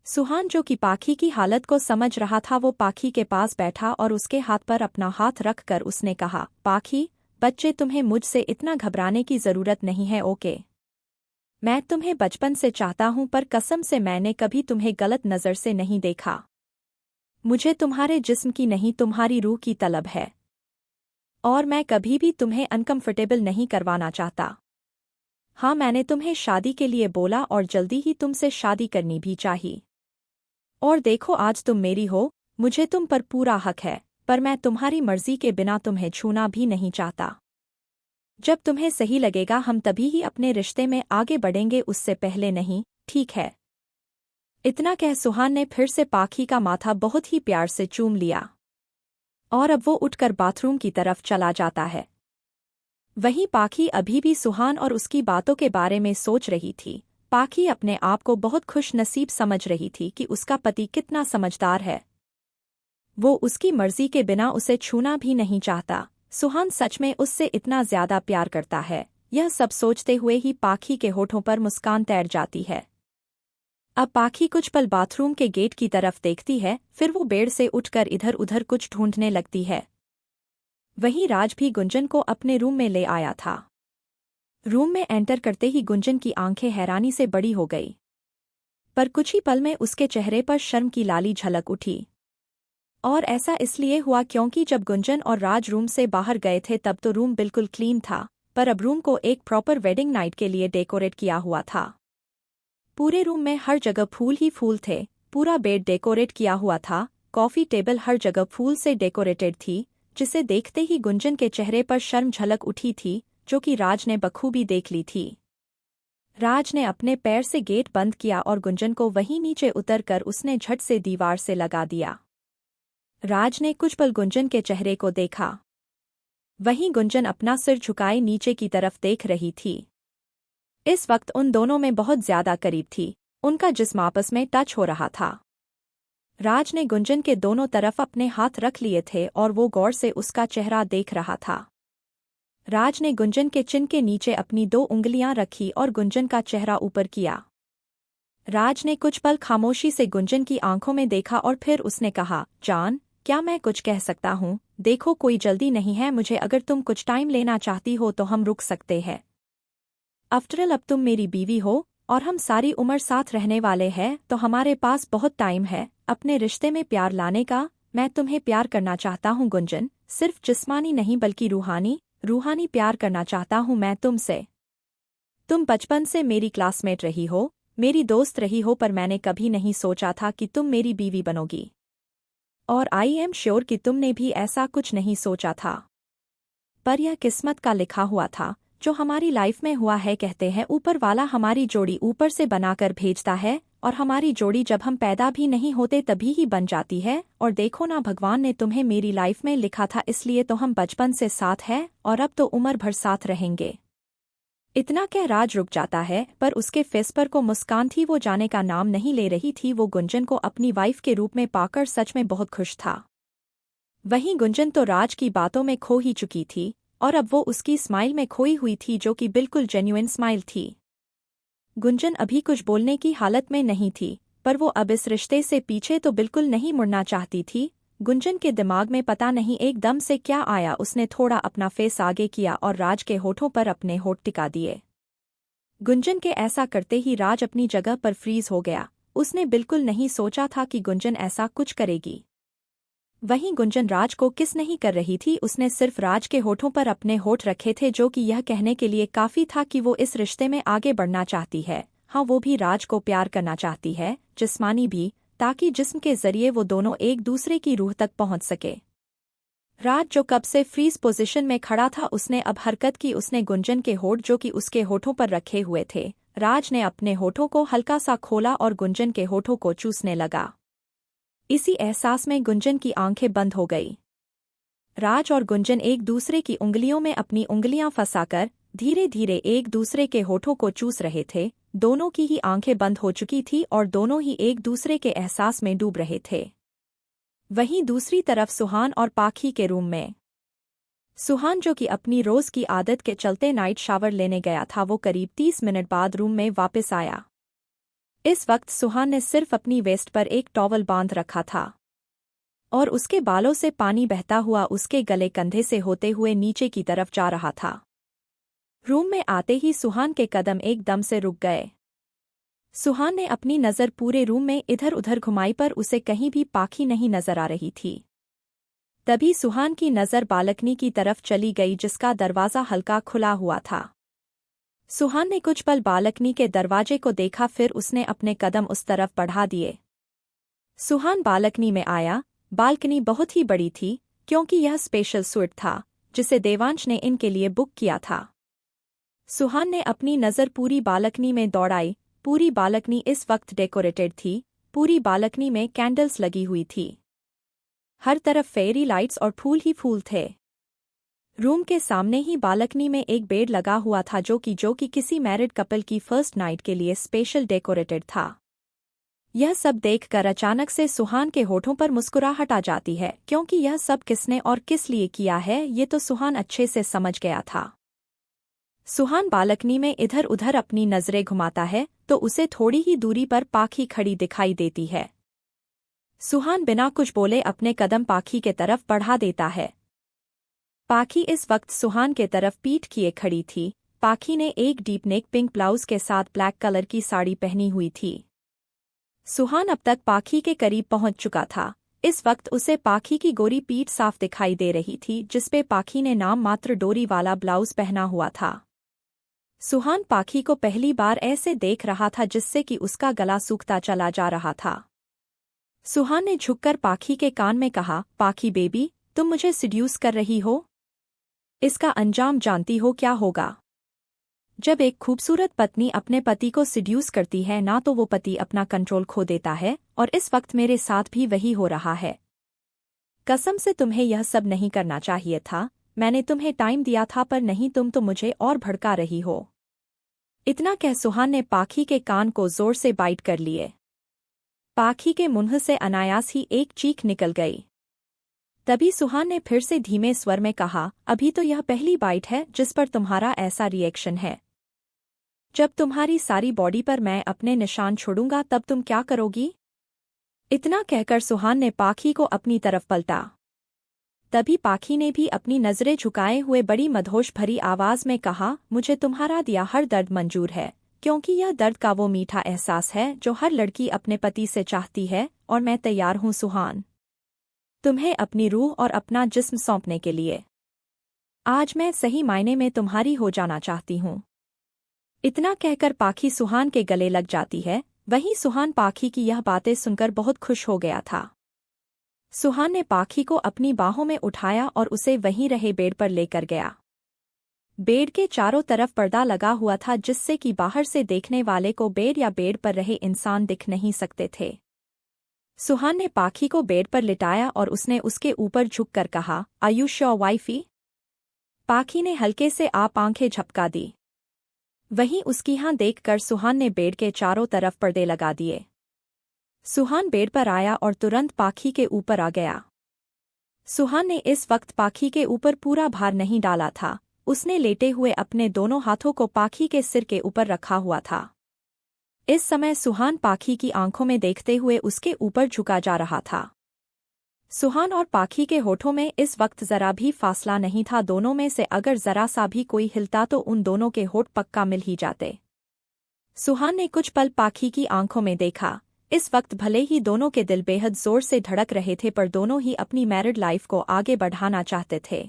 सुहान जो कि पाखी की हालत को समझ रहा था, वो पाखी के पास बैठा और उसके हाथ पर अपना हाथ रखकर उसने कहा, पाखी बच्चे तुम्हें मुझसे इतना घबराने की जरूरत नहीं है, ओके। मैं तुम्हें बचपन से चाहता हूं, पर कसम से मैंने कभी तुम्हें गलत नजर से नहीं देखा। मुझे तुम्हारे जिस्म की नहीं तुम्हारी रूह की तलब है और मैं कभी भी तुम्हें अनकंफर्टेबल नहीं करवाना चाहता। हाँ, मैंने तुम्हें शादी के लिए बोला और जल्दी ही तुमसे शादी करनी भी चाहिए। और देखो आज तुम मेरी हो, मुझे तुम पर पूरा हक है, पर मैं तुम्हारी मर्जी के बिना तुम्हें छूना भी नहीं चाहता। जब तुम्हें सही लगेगा हम तभी ही अपने रिश्ते में आगे बढ़ेंगे, उससे पहले नहीं, ठीक है। इतना कह सुहान ने फिर से पाखी का माथा बहुत ही प्यार से चूम लिया और अब वो उठकर बाथरूम की तरफ चला जाता है। वहीं पाखी अभी भी सुहान और उसकी बातों के बारे में सोच रही थी। पाखी अपने आप को बहुत खुश नसीब समझ रही थी कि उसका पति कितना समझदार है। वो उसकी मर्जी के बिना उसे छूना भी नहीं चाहता। सुहान सच में उससे इतना ज्यादा प्यार करता है। यह सब सोचते हुए ही पाखी के होठों पर मुस्कान तैर जाती है। अब पाखी कुछ पल बाथरूम के गेट की तरफ देखती है, फिर वो बेड से उठकर इधर उधर कुछ ढूंढने लगती है। वहीं राज भी गुंजन को अपने रूम में ले आया था। रूम में एंटर करते ही गुंजन की आंखें हैरानी से बड़ी हो गई, पर कुछ ही पल में उसके चेहरे पर शर्म की लाली झलक उठी। और ऐसा इसलिए हुआ क्योंकि जब गुंजन और राज रूम से बाहर गए थे तब तो रूम बिल्कुल क्लीन था, पर अब रूम को एक प्रॉपर वेडिंग नाइट के लिए डेकोरेट किया हुआ था। पूरे रूम में हर जगह फूल ही फूल थे, पूरा बेड डेकोरेट किया हुआ था, कॉफी टेबल हर जगह फूल से डेकोरेटेड थी, जिसे देखते ही गुंजन के चेहरे पर शर्म झलक उठी थी, जो कि राज ने बखूबी देख ली थी। राज ने अपने पैर से गेट बंद किया और गुंजन को वहीं नीचे उतरकर उसने झट से दीवार से लगा दिया। राज ने कुछ पल गुंजन के चेहरे को देखा। वहीं गुंजन अपना सिर झुकाए नीचे की तरफ देख रही थी। इस वक्त उन दोनों में बहुत ज्यादा करीब थी, उनका जिस्म आपस में टच हो रहा था। राज ने गुंजन के दोनों तरफ अपने हाथ रख लिए थे और वो गौर से उसका चेहरा देख रहा था। राज ने गुंजन के चिन के नीचे अपनी 2 उंगलियां रखी और गुंजन का चेहरा ऊपर किया। राज ने कुछ पल खामोशी से गुंजन की आंखों में देखा और फिर उसने कहा, जान, क्या मैं कुछ कह सकता हूँ? देखो, कोई जल्दी नहीं है मुझे, अगर तुम कुछ टाइम लेना चाहती हो तो हम रुक सकते हैं। आफ्टर ऑल अब तुम मेरी बीवी हो और हम सारी उम्र साथ रहने वाले हैं, तो हमारे पास बहुत टाइम है अपने रिश्ते में प्यार लाने का। मैं तुम्हें प्यार करना चाहता हूँ गुंजन, सिर्फ जिस्मानी नहीं बल्कि रूहानी प्यार करना चाहता हूँ मैं तुमसे। तुम बचपन से मेरी क्लासमेट रही हो, मेरी दोस्त रही हो, पर मैंने कभी नहीं सोचा था कि तुम मेरी बीवी बनोगी। और आई एम श्योर कि तुमने भी ऐसा कुछ नहीं सोचा था। पर यह किस्मत का लिखा हुआ था, जो हमारी लाइफ में हुआ है। कहते हैं ऊपर वाला हमारी जोड़ी ऊपर से बनाकर भेजता है, और हमारी जोड़ी जब हम पैदा भी नहीं होते तभी ही बन जाती है। और देखो ना, भगवान ने तुम्हें मेरी लाइफ में लिखा था, इसलिए तो हम बचपन से साथ हैं और अब तो उम्र भर साथ रहेंगे। इतना कह राज रुक जाता है, पर उसके फेस पर को मुस्कान थी, वो जाने का नाम नहीं ले रही थी। वो गुंजन को अपनी वाइफ के रूप में पाकर सच में बहुत खुश था। वहीं गुंजन तो राज की बातों में खो ही चुकी थी, और अब वो उसकी स्माइल में खोई हुई थी, जो कि बिल्कुल जेन्युइन स्माइल थी। गुंजन अभी कुछ बोलने की हालत में नहीं थी, पर वो अब इस रिश्ते से पीछे तो बिल्कुल नहीं मुड़ना चाहती थी। गुंजन के दिमाग में पता नहीं एकदम से क्या आया, उसने थोड़ा अपना फेस आगे किया और राज के होठों पर अपने होठ टिका दिए। गुंजन के ऐसा करते ही राज अपनी जगह पर फ्रीज हो गया। उसने बिल्कुल नहीं सोचा था कि गुंजन ऐसा कुछ करेगी। वहीं गुंजन राज को किस नहीं कर रही थी, उसने सिर्फ राज के होठों पर अपने होठ रखे थे, जो कि यह कहने के लिए काफी था कि वो इस रिश्ते में आगे बढ़ना चाहती है। हाँ, वो भी राज को प्यार करना चाहती है, जिस्मानी भी, ताकि जिस्म के जरिए वो दोनों एक दूसरे की रूह तक पहुंच सके। राज जो कब से फ्रीज पोजीशन में खड़ा था, उसने अब हरकत की। उसने गुंजन के होठ जो कि उसके होठों पर रखे हुए थे, राज ने अपने होठों को हल्का सा खोला और गुंजन के होठों को चूसने लगा। इसी एहसास में गुंजन की आंखें बंद हो गई। राज और गुंजन एक दूसरे की उंगलियों में अपनी उंगलियां फंसाकर धीरे धीरे एक दूसरे के होठों को चूस रहे थे। दोनों की ही आंखें बंद हो चुकी थी और दोनों ही एक दूसरे के एहसास में डूब रहे थे। वहीं दूसरी तरफ सुहान और पाखी के रूम में। सुहान जो कि अपनी रोज की आदत के चलते नाइट शावर लेने गया था, वो करीब 30 मिनट बाद रूम में वापस आया। इस वक्त सुहान ने सिर्फ अपनी वेस्ट पर एक टॉवल बांध रखा था और उसके बालों से पानी बहता हुआ उसके गले कंधे से होते हुए नीचे की तरफ जा रहा था। रूम में आते ही सुहान के कदम एकदम से रुक गए। सुहान ने अपनी नज़र पूरे रूम में इधर उधर घुमाई, पर उसे कहीं भी पाखी नहीं नजर आ रही थी। तभी सुहान की नज़र बालकनी की तरफ चली गई, जिसका दरवाज़ा हल्का खुला हुआ था। सुहान ने कुछ पल बालकनी के दरवाजे को देखा, फिर उसने अपने कदम उस तरफ बढ़ा दिए। सुहान बालकनी में आया। बालकनी बहुत ही बड़ी थी, क्योंकि यह स्पेशल सूट था जिसे देवांश ने इनके लिए बुक किया था। सुहान ने अपनी नज़र पूरी बालकनी में दौड़ाई। पूरी बालकनी इस वक्त डेकोरेटेड थी। पूरी बालकनी में कैंडल्स लगी हुई थी। हर तरफ फेरी लाइट्स और फूल ही फूल थे। रूम के सामने ही बालकनी में एक बेड लगा हुआ था, जो कि किसी मैरिड कपल की फर्स्ट नाइट के लिए स्पेशल डेकोरेटेड था। यह सब देखकर अचानक से सुहान के होठों पर मुस्कुराहट आ जाती है, क्योंकि यह सब किसने और किस लिए किया है ये तो सुहान अच्छे से समझ गया था। सुहान बालकनी में इधर उधर अपनी नजरें घुमाता है तो उसे थोड़ी ही दूरी पर पाखी खड़ी दिखाई देती है। सुहान बिना कुछ बोले अपने कदम पाखी के तरफ बढ़ा देता है। पाखी इस वक्त सुहान के तरफ पीठ किए खड़ी थी। पाखी ने एक डीप नेक पिंक ब्लाउज के साथ ब्लैक कलर की साड़ी पहनी हुई थी। सुहान अब तक पाखी के करीब पहुंच चुका था, इस वक्त उसे पाखी की गोरी पीठ साफ दिखाई दे रही थी, जिसपे पाखी ने नाम मात्र डोरी वाला ब्लाउज पहना हुआ था। सुहान पाखी को पहली बार ऐसे देख रहा था जिससे कि उसका गला सूखता चला जा रहा था। सुहान ने झुककर पाखी के कान में कहा, पाखी बेबी, तुम मुझे सिड्यूस कर रही हो? इसका अंजाम जानती हो क्या होगा? जब एक खूबसूरत पत्नी अपने पति को सिड्यूस करती है ना, तो वो पति अपना कंट्रोल खो देता है, और इस वक्त मेरे साथ भी वही हो रहा है। कसम से तुम्हें यह सब नहीं करना चाहिए था। मैंने तुम्हें टाइम दिया था, पर नहीं, तुम तो मुझे और भड़का रही हो। इतना कह सुहान ने पाखी के कान को जोर से बाइट कर लिए। पाखी के मुंह से अनायास ही एक चीख निकल गई। तभी सुहान ने फिर से धीमे स्वर में कहा, अभी तो यह पहली बाइट है जिस पर तुम्हारा ऐसा रिएक्शन है। जब तुम्हारी सारी बॉडी पर मैं अपने निशान छोड़ूंगा तब तुम क्या करोगी? इतना कहकर सुहान ने पाखी को अपनी तरफ पलटा। तभी पाखी ने भी अपनी नजरें झुकाए हुए बड़ी मदहोश भरी आवाज में कहा, मुझे तुम्हारा दिया हर दर्द मंजूर है, क्योंकि यह दर्द का वो मीठा एहसास है जो हर लड़की अपने पति से चाहती है, और मैं तैयार हूं सुहान, तुम्हें अपनी रूह और अपना जिस्म सौंपने के लिए। आज मैं सही मायने में तुम्हारी हो जाना चाहती हूं। इतना कहकर पाखी सुहान के गले लग जाती है। वहीं सुहान पाखी की यह बातें सुनकर बहुत खुश हो गया था। सुहान ने पाखी को अपनी बाहों में उठाया और उसे वहीं रहे बेड पर लेकर गया। बेड के चारों तरफ पर्दा लगा हुआ था, जिससे कि बाहर से देखने वाले को बेड या बेड पर रहे इंसान दिख नहीं सकते थे। सुहान ने पाखी को बेड पर लिटाया और उसने उसके ऊपर झुककर कहा, आर यू श्योर वाइफी? पाखी ने हल्के से आप आंखें झपका दी। वहीं उसकी हाँ देखकर सुहान ने बेड के चारों तरफ पर्दे लगा दिए। सुहान बेड पर आया और तुरंत पाखी के ऊपर आ गया। सुहान ने इस वक्त पाखी के ऊपर पूरा भार नहीं डाला था। उसने लेटे हुए अपने दोनों हाथों को पाखी के सिर के ऊपर रखा हुआ था। इस समय सुहान पाखी की आंखों में देखते हुए उसके ऊपर झुका जा रहा था। सुहान और पाखी के होठों में इस वक्त जरा भी फासला नहीं था। दोनों में से अगर जरा सा भी कोई हिलता तो उन दोनों के होठ पक्का मिल ही जाते। सुहान ने कुछ पल पाखी की आंखों में देखा। इस वक्त भले ही दोनों के दिल बेहद जोर से धड़क रहे थे, पर दोनों ही अपनी मैरिड लाइफ को आगे बढ़ाना चाहते थे।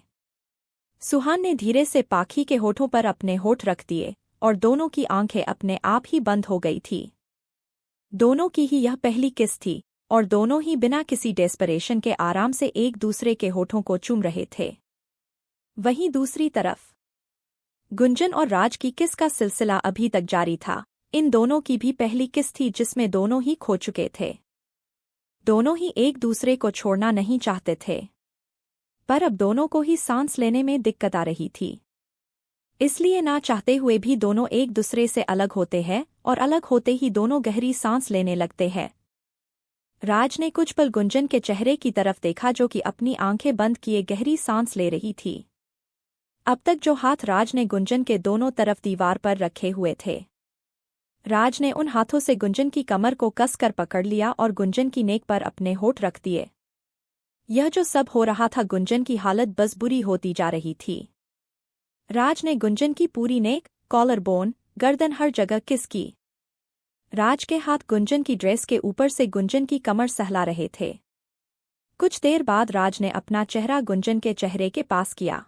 सुहान ने धीरे से पाखी के होठों पर अपने होठ रख दिए और दोनों की आंखें अपने आप ही बंद हो गई थी। दोनों की ही यह पहली किस थी और दोनों ही बिना किसी डेस्परेशन के आराम से एक दूसरे के होठों को चूम रहे थे। वहीं दूसरी तरफ गुंजन और राज की किस का सिलसिला अभी तक जारी था। इन दोनों की भी पहली किस थी जिसमें दोनों ही खो चुके थे। दोनों ही एक दूसरे को छोड़ना नहीं चाहते थे, पर अब दोनों को ही सांस लेने में दिक्कत आ रही थी। इसलिए ना चाहते हुए भी दोनों एक दूसरे से अलग होते हैं और अलग होते ही दोनों गहरी सांस लेने लगते हैं। राज ने कुछ पल गुंजन के चेहरे की तरफ देखा, जो कि अपनी आंखें बंद किए गहरी सांस ले रही थी। अब तक जो हाथ राज ने गुंजन के दोनों तरफ दीवार पर रखे हुए थे, राज ने उन हाथों से गुंजन की कमर को कसकर पकड़ लिया और गुंजन की नेक पर अपने होठ रख दिए। यह जो सब हो रहा था, गुंजन की हालत बस बुरी होती जा रही थी। राज ने गुंजन की पूरी नेक, कॉलर बोन, गर्दन हर जगह किस की। राज के हाथ गुंजन की ड्रेस के ऊपर से गुंजन की कमर सहला रहे थे। कुछ देर बाद राज ने अपना चेहरा गुंजन के चेहरे के पास किया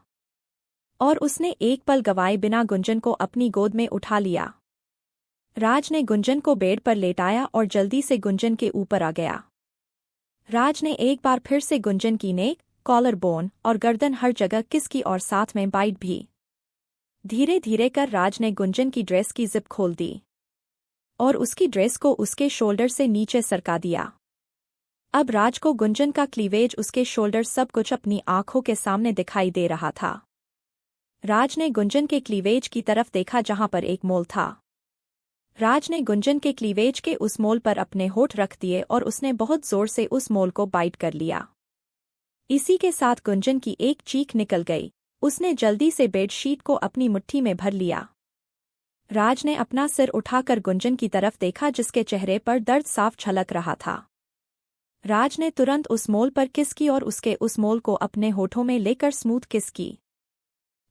और उसने एक पल गवाए बिना गुंजन को अपनी गोद में उठा लिया। राज ने गुंजन को बेड पर लेटाया और जल्दी से गुंजन के ऊपर आ गया। राज ने एक बार फिर से गुंजन की नेक, कॉलर बोन और गर्दन हर जगह किस की और साथ में बाइट भी। धीरे धीरे कर राज ने गुंजन की ड्रेस की जिप खोल दी और उसकी ड्रेस को उसके शोल्डर से नीचे सरका दिया। अब राज को गुंजन का क्लीवेज, उसके शोल्डर, सब कुछ अपनी आंखों के सामने दिखाई दे रहा था। राज ने गुंजन के क्लीवेज की तरफ देखा जहां पर एक मोल था। राज ने गुंजन के क्लीवेज के उस मोल पर अपने होठ रख दिए और उसने बहुत जोर से उस मोल को बाइट कर लिया। इसी के साथ गुंजन की एक चीख निकल गई। उसने जल्दी से बेडशीट को अपनी मुट्ठी में भर लिया। राज ने अपना सिर उठाकर गुंजन की तरफ देखा, जिसके चेहरे पर दर्द साफ झलक रहा था। राज ने तुरंत उस मोल पर किस की और उसके उस मोल को अपने होठों में लेकर स्मूथ किस की।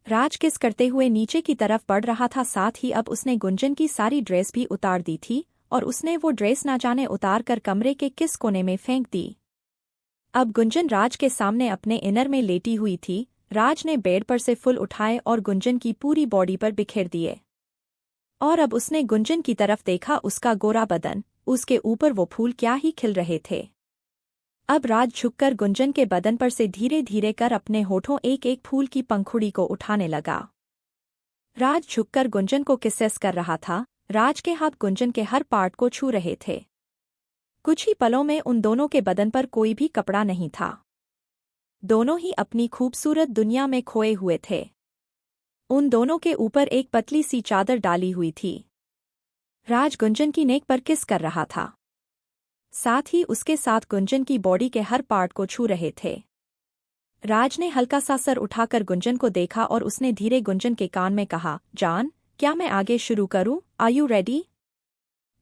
राज किस करते हुए नीचे की तरफ बढ़ रहा था, साथ ही अब उसने गुंजन की सारी ड्रेस भी उतार दी थी और उसने वो ड्रेस ना जाने उतार कर कमरे के किस कोने में फेंक दी। अब गुंजन राज के सामने अपने इनर में लेटी हुई थी। राज ने बेड पर से फूल उठाए और गुंजन की पूरी बॉडी पर बिखेर दिए। और अब उसने गुंजन की तरफ देखा, उसका गोरा बदन, उसके ऊपर वो फूल क्या ही खिल रहे थे। अब राज झुककर गुंजन के बदन पर से धीरे धीरे कर अपने होठों एक एक फूल की पंखुड़ी को उठाने लगा। राज झुककर गुंजन को किसेस कर रहा था। राज के हाथ गुंजन के हर पार्ट को छू रहे थे। कुछ ही पलों में उन दोनों के बदन पर कोई भी कपड़ा नहीं था। दोनों ही अपनी खूबसूरत दुनिया में खोए हुए थे। उन दोनों के ऊपर एक पतली सी चादर डाली हुई थी। राज गुंजन की नेक पर किस कर रहा था, साथ ही उसके साथ गुंजन की बॉडी के हर पार्ट को छू रहे थे। राज ने हल्का सा सर उठाकर गुंजन को देखा और उसने धीरे गुंजन के कान में कहा, जान, क्या मैं आगे शुरू करूं? Are you ready?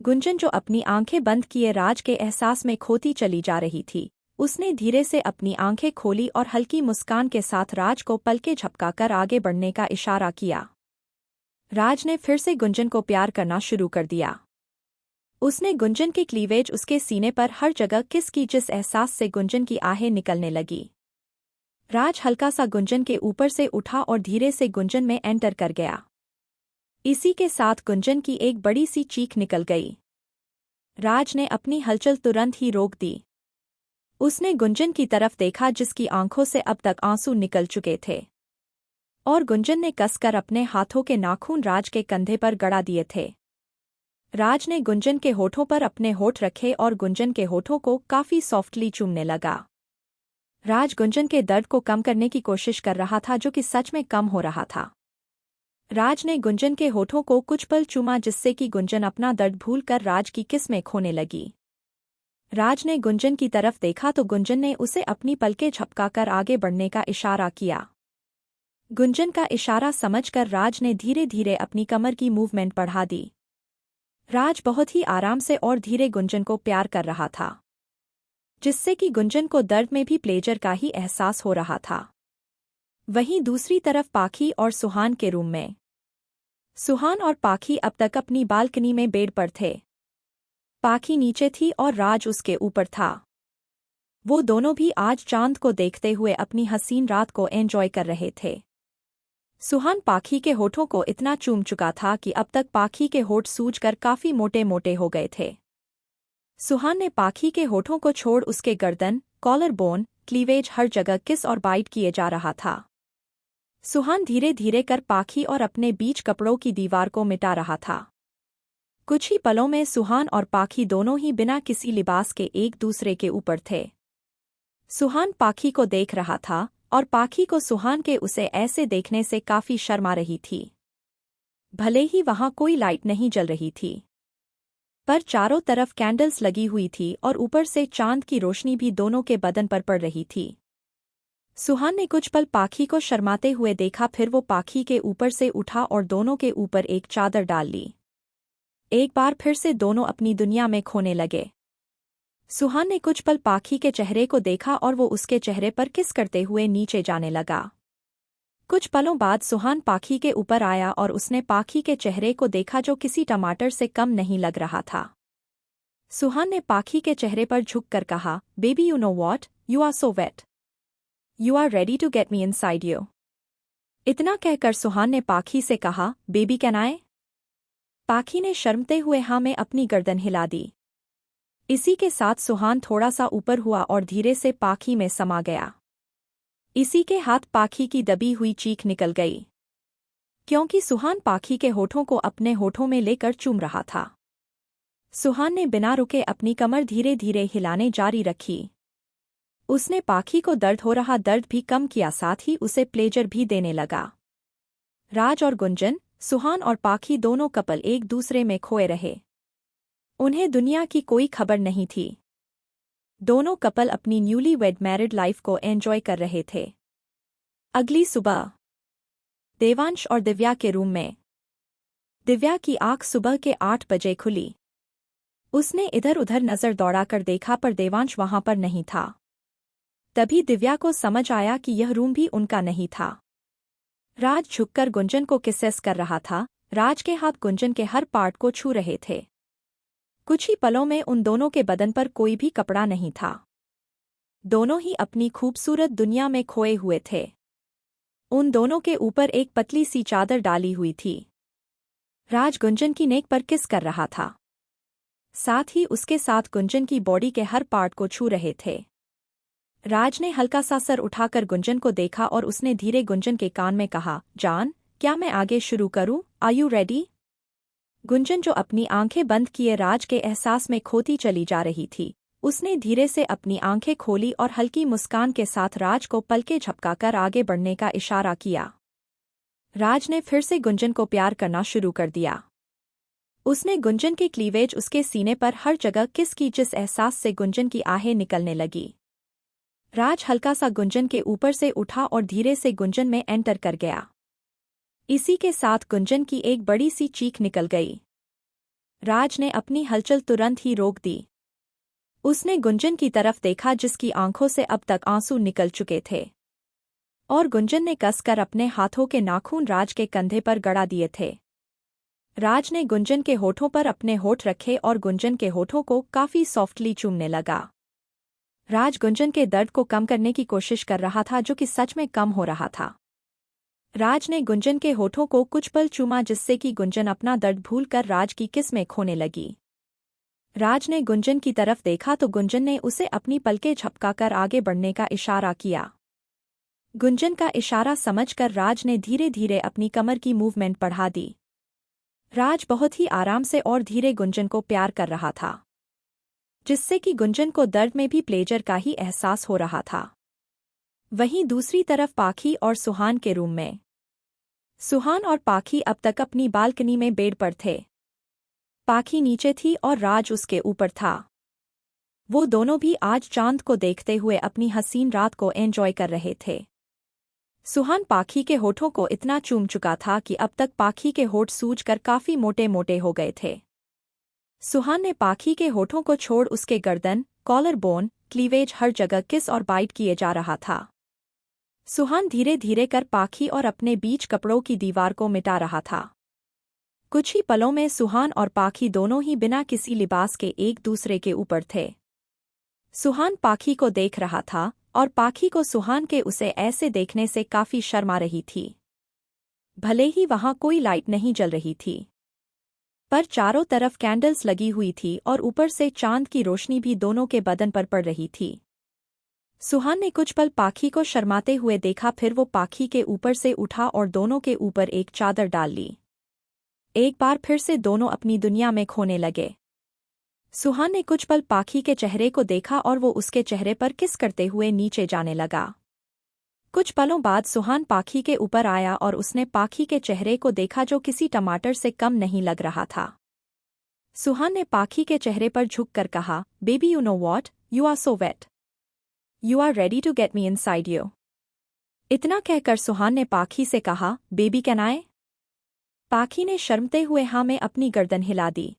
गुंजन जो अपनी आंखें बंद किए राज के एहसास में खोती चली जा रही थी, उसने धीरे से अपनी आंखें खोली और हल्की मुस्कान के साथ राज को पलके झपकाकर आगे बढ़ने का इशारा किया। राज ने फिर से गुंजन को प्यार करना शुरू कर दिया। उसने गुंजन के क्लीवेज, उसके सीने पर हर जगह किस की, जिस एहसास से गुंजन की आहें निकलने लगी। राज हल्का सा गुंजन के ऊपर से उठा और धीरे से गुंजन में एंटर कर गया। इसी के साथ गुंजन की एक बड़ी सी चीख निकल गई। राज ने अपनी हलचल तुरंत ही रोक दी। उसने गुंजन की तरफ देखा जिसकी आंखों से अब तक आंसू निकल चुके थे, और गुंजन ने कसकर अपने हाथों के नाखून राज के कंधे पर गड़ा दिए थे। राज ने गुंजन के होठों पर अपने होठ रखे और गुंजन के होठों को काफी सॉफ्टली चूमने लगा। राज गुंजन के दर्द को कम करने की कोशिश कर रहा था, जो कि सच में कम हो रहा था। राज ने गुंजन के होठों को कुछ पल चूमा, जिससे कि गुंजन अपना दर्द भूलकर राज की किस में खोने लगी। राज ने गुंजन की तरफ देखा तो गुंजन ने उसे अपनी पलकें झपकाकर आगे बढ़ने का इशारा किया। गुंजन का इशारा समझकर राज ने धीरे धीरे अपनी कमर की मूवमेंट बढ़ा दी। राज बहुत ही आराम से और धीरे गुंजन को प्यार कर रहा था, जिससे कि गुंजन को दर्द में भी प्लेजर का ही एहसास हो रहा था। वहीं दूसरी तरफ पाखी और सुहान के रूम में, सुहान और पाखी अब तक अपनी बालकनी में बेड पर थे। पाखी नीचे थी और राज उसके ऊपर था। वो दोनों भी आज चांद को देखते हुए अपनी हसीन रात को एंजॉय कर रहे थे। सुहान पाखी के होठों को इतना चूम चुका था कि अब तक पाखी के होठ सूजकर काफी मोटे मोटे हो गए थे। सुहान ने पाखी के होठों को छोड़ उसके गर्दन, कॉलर बोन, क्लीवेज हर जगह किस और बाइट किए जा रहा था। सुहान धीरे धीरे कर पाखी और अपने बीच कपड़ों की दीवार को मिटा रहा था। कुछ ही पलों में सुहान और पाखी दोनों ही बिना किसी लिबास के एक दूसरे के ऊपर थे। सुहान पाखी को देख रहा था और पाखी को सुहान के उसे ऐसे देखने से काफी शर्म आ रही थी। भले ही वहां कोई लाइट नहीं जल रही थी, पर चारों तरफ कैंडल्स लगी हुई थी और ऊपर से चांद की रोशनी भी दोनों के बदन पर पड़ रही थी। सुहान ने कुछ पल पाखी को शर्माते हुए देखा, फिर वो पाखी के ऊपर से उठा और दोनों के ऊपर एक चादर डाल ली। एक बार फिर से दोनों अपनी दुनिया में खोने लगे। सुहान ने कुछ पल पाखी के चेहरे को देखा और वो उसके चेहरे पर किस करते हुए नीचे जाने लगा। कुछ पलों बाद सुहान पाखी के ऊपर आया और उसने पाखी के चेहरे को देखा, जो किसी टमाटर से कम नहीं लग रहा था। सुहान ने पाखी के चेहरे पर झुककर कहा, baby you know what, you are so wet, you are ready to get me inside you. इतना कहकर सुहान ने पाखी से कहा, बेबी कैन आई? पाखी ने शर्मते हुए हाँ में अपनी गर्दन हिला दी। इसी के साथ सुहान थोड़ा सा ऊपर हुआ और धीरे से पाखी में समा गया। इसी के हाथ पाखी की दबी हुई चीख निकल गई, क्योंकि सुहान पाखी के होठों को अपने होठों में लेकर चूम रहा था। सुहान ने बिना रुके अपनी कमर धीरे धीरे हिलाने जारी रखी। उसने पाखी को दर्द हो रहा दर्द भी कम किया, साथ ही उसे प्लेजर भी देने लगा। राज और गुंजन, सुहान और पाखी दोनों कपल एक दूसरे में खोए रहे। उन्हें दुनिया की कोई खबर नहीं थी। दोनों कपल अपनी न्यूली वेड मैरिड लाइफ को एंजॉय कर रहे थे। अगली सुबह देवांश और दिव्या के रूम में। दिव्या की आंख सुबह के 8 बजे खुली। उसने इधर उधर नजर दौड़ाकर देखा, पर देवांश वहां पर नहीं था। तभी दिव्या को समझ आया कि यह रूम भी उनका नहीं था। राज झुककर गुंजन को किसेस कर रहा था। राज के हाथ गुंजन के हर पार्ट को छू रहे थे। कुछ ही पलों में उन दोनों के बदन पर कोई भी कपड़ा नहीं था। दोनों ही अपनी खूबसूरत दुनिया में खोए हुए थे। उन दोनों के ऊपर एक पतली सी चादर डाली हुई थी। राज गुंजन की नेक पर किस कर रहा था, साथ ही उसके साथ गुंजन की बॉडी के हर पार्ट को छू रहे थे। राज ने हल्का सा सर उठाकर गुंजन को देखा और उसने धीरे गुंजन के कान में कहा, जान, क्या मैं आगे शुरू करूं? Are you ready? गुंजन जो अपनी आंखें बंद किए राज के एहसास में खोती चली जा रही थी, उसने धीरे से अपनी आंखें खोली और हल्की मुस्कान के साथ राज को पलके झपकाकर आगे बढ़ने का इशारा किया। राज ने फिर से गुंजन को प्यार करना शुरू कर दिया। उसने गुंजन के क्लीवेज उसके सीने पर हर जगह किस की, जिस एहसास से गुंजन की आहें निकलने लगी। राज हल्का सा गुंजन के ऊपर से उठा और धीरे से गुंजन में एंटर कर गया। इसी के साथ गुंजन की एक बड़ी सी चीख निकल गई। राज ने अपनी हलचल तुरंत ही रोक दी। उसने गुंजन की तरफ देखा जिसकी आंखों से अब तक आंसू निकल चुके थे, और गुंजन ने कसकर अपने हाथों के नाखून राज के कंधे पर गड़ा दिए थे। राज ने गुंजन के होठों पर अपने होठ रखे और गुंजन के होठों को काफी सॉफ्टली चूमने लगा। राज गुंजन के दर्द को कम करने की कोशिश कर रहा था, जो कि सच में कम हो रहा था। राज ने गुंजन के होठों को कुछ पल चूमा जिससे कि गुंजन अपना दर्द भूलकर राज की किस में खोने लगी। राज ने गुंजन की तरफ देखा तो गुंजन ने उसे अपनी पलकें झपकाकर आगे बढ़ने का इशारा किया। गुंजन का इशारा समझकर राज ने धीरे धीरे अपनी कमर की मूवमेंट बढ़ा दी। राज बहुत ही आराम से और धीरे गुंजन को प्यार कर रहा था, जिससे कि गुंजन को दर्द में भी प्लेजर का ही एहसास हो रहा था। वहीं दूसरी तरफ पाखी और सुहान के रूम में सुहान और पाखी अब तक अपनी बालकनी में बेड पर थे। पाखी नीचे थी और राज उसके ऊपर था। वो दोनों भी आज चांद को देखते हुए अपनी हसीन रात को एंजॉय कर रहे थे। सुहान पाखी के होठों को इतना चूम चुका था कि अब तक पाखी के होठ सूजकर काफी मोटे मोटे हो गए थे। सुहान ने पाखी के होठों को छोड़ उसके गर्दन, कॉलर बोन, क्लीवेज हर जगह किस और बाइट किए जा रहा था। सुहान धीरे धीरे कर पाखी और अपने बीच कपड़ों की दीवार को मिटा रहा था। कुछ ही पलों में सुहान और पाखी दोनों ही बिना किसी लिबास के एक दूसरे के ऊपर थे। सुहान पाखी को देख रहा था और पाखी को सुहान के उसे ऐसे देखने से काफी शर्मा रही थी। भले ही वहां कोई लाइट नहीं जल रही थी, पर चारों तरफ कैंडल्स लगी हुई थी और ऊपर से चांद की रोशनी भी दोनों के बदन पर पड़ रही थी। सुहान ने कुछ पल पाखी को शर्माते हुए देखा, फिर वो पाखी के ऊपर से उठा और दोनों के ऊपर एक चादर डाल ली। एक बार फिर से दोनों अपनी दुनिया में खोने लगे। सुहान ने कुछ पल पाखी के चेहरे को देखा और वो उसके चेहरे पर किस करते हुए नीचे जाने लगा। कुछ पलों बाद सुहान पाखी के ऊपर आया और उसने पाखी के चेहरे को देखा जो किसी टमाटर से कम नहीं लग रहा था। सुहान ने पाखी के चेहरे पर झुककर कहा, baby you know what, you are so wet, you are ready to get me inside you. इतना कहकर सुहान ने पाखी से कहा, बेबी कैन आई? पाखी ने शर्मते हुए हाँ में अपनी गर्दन हिला दी।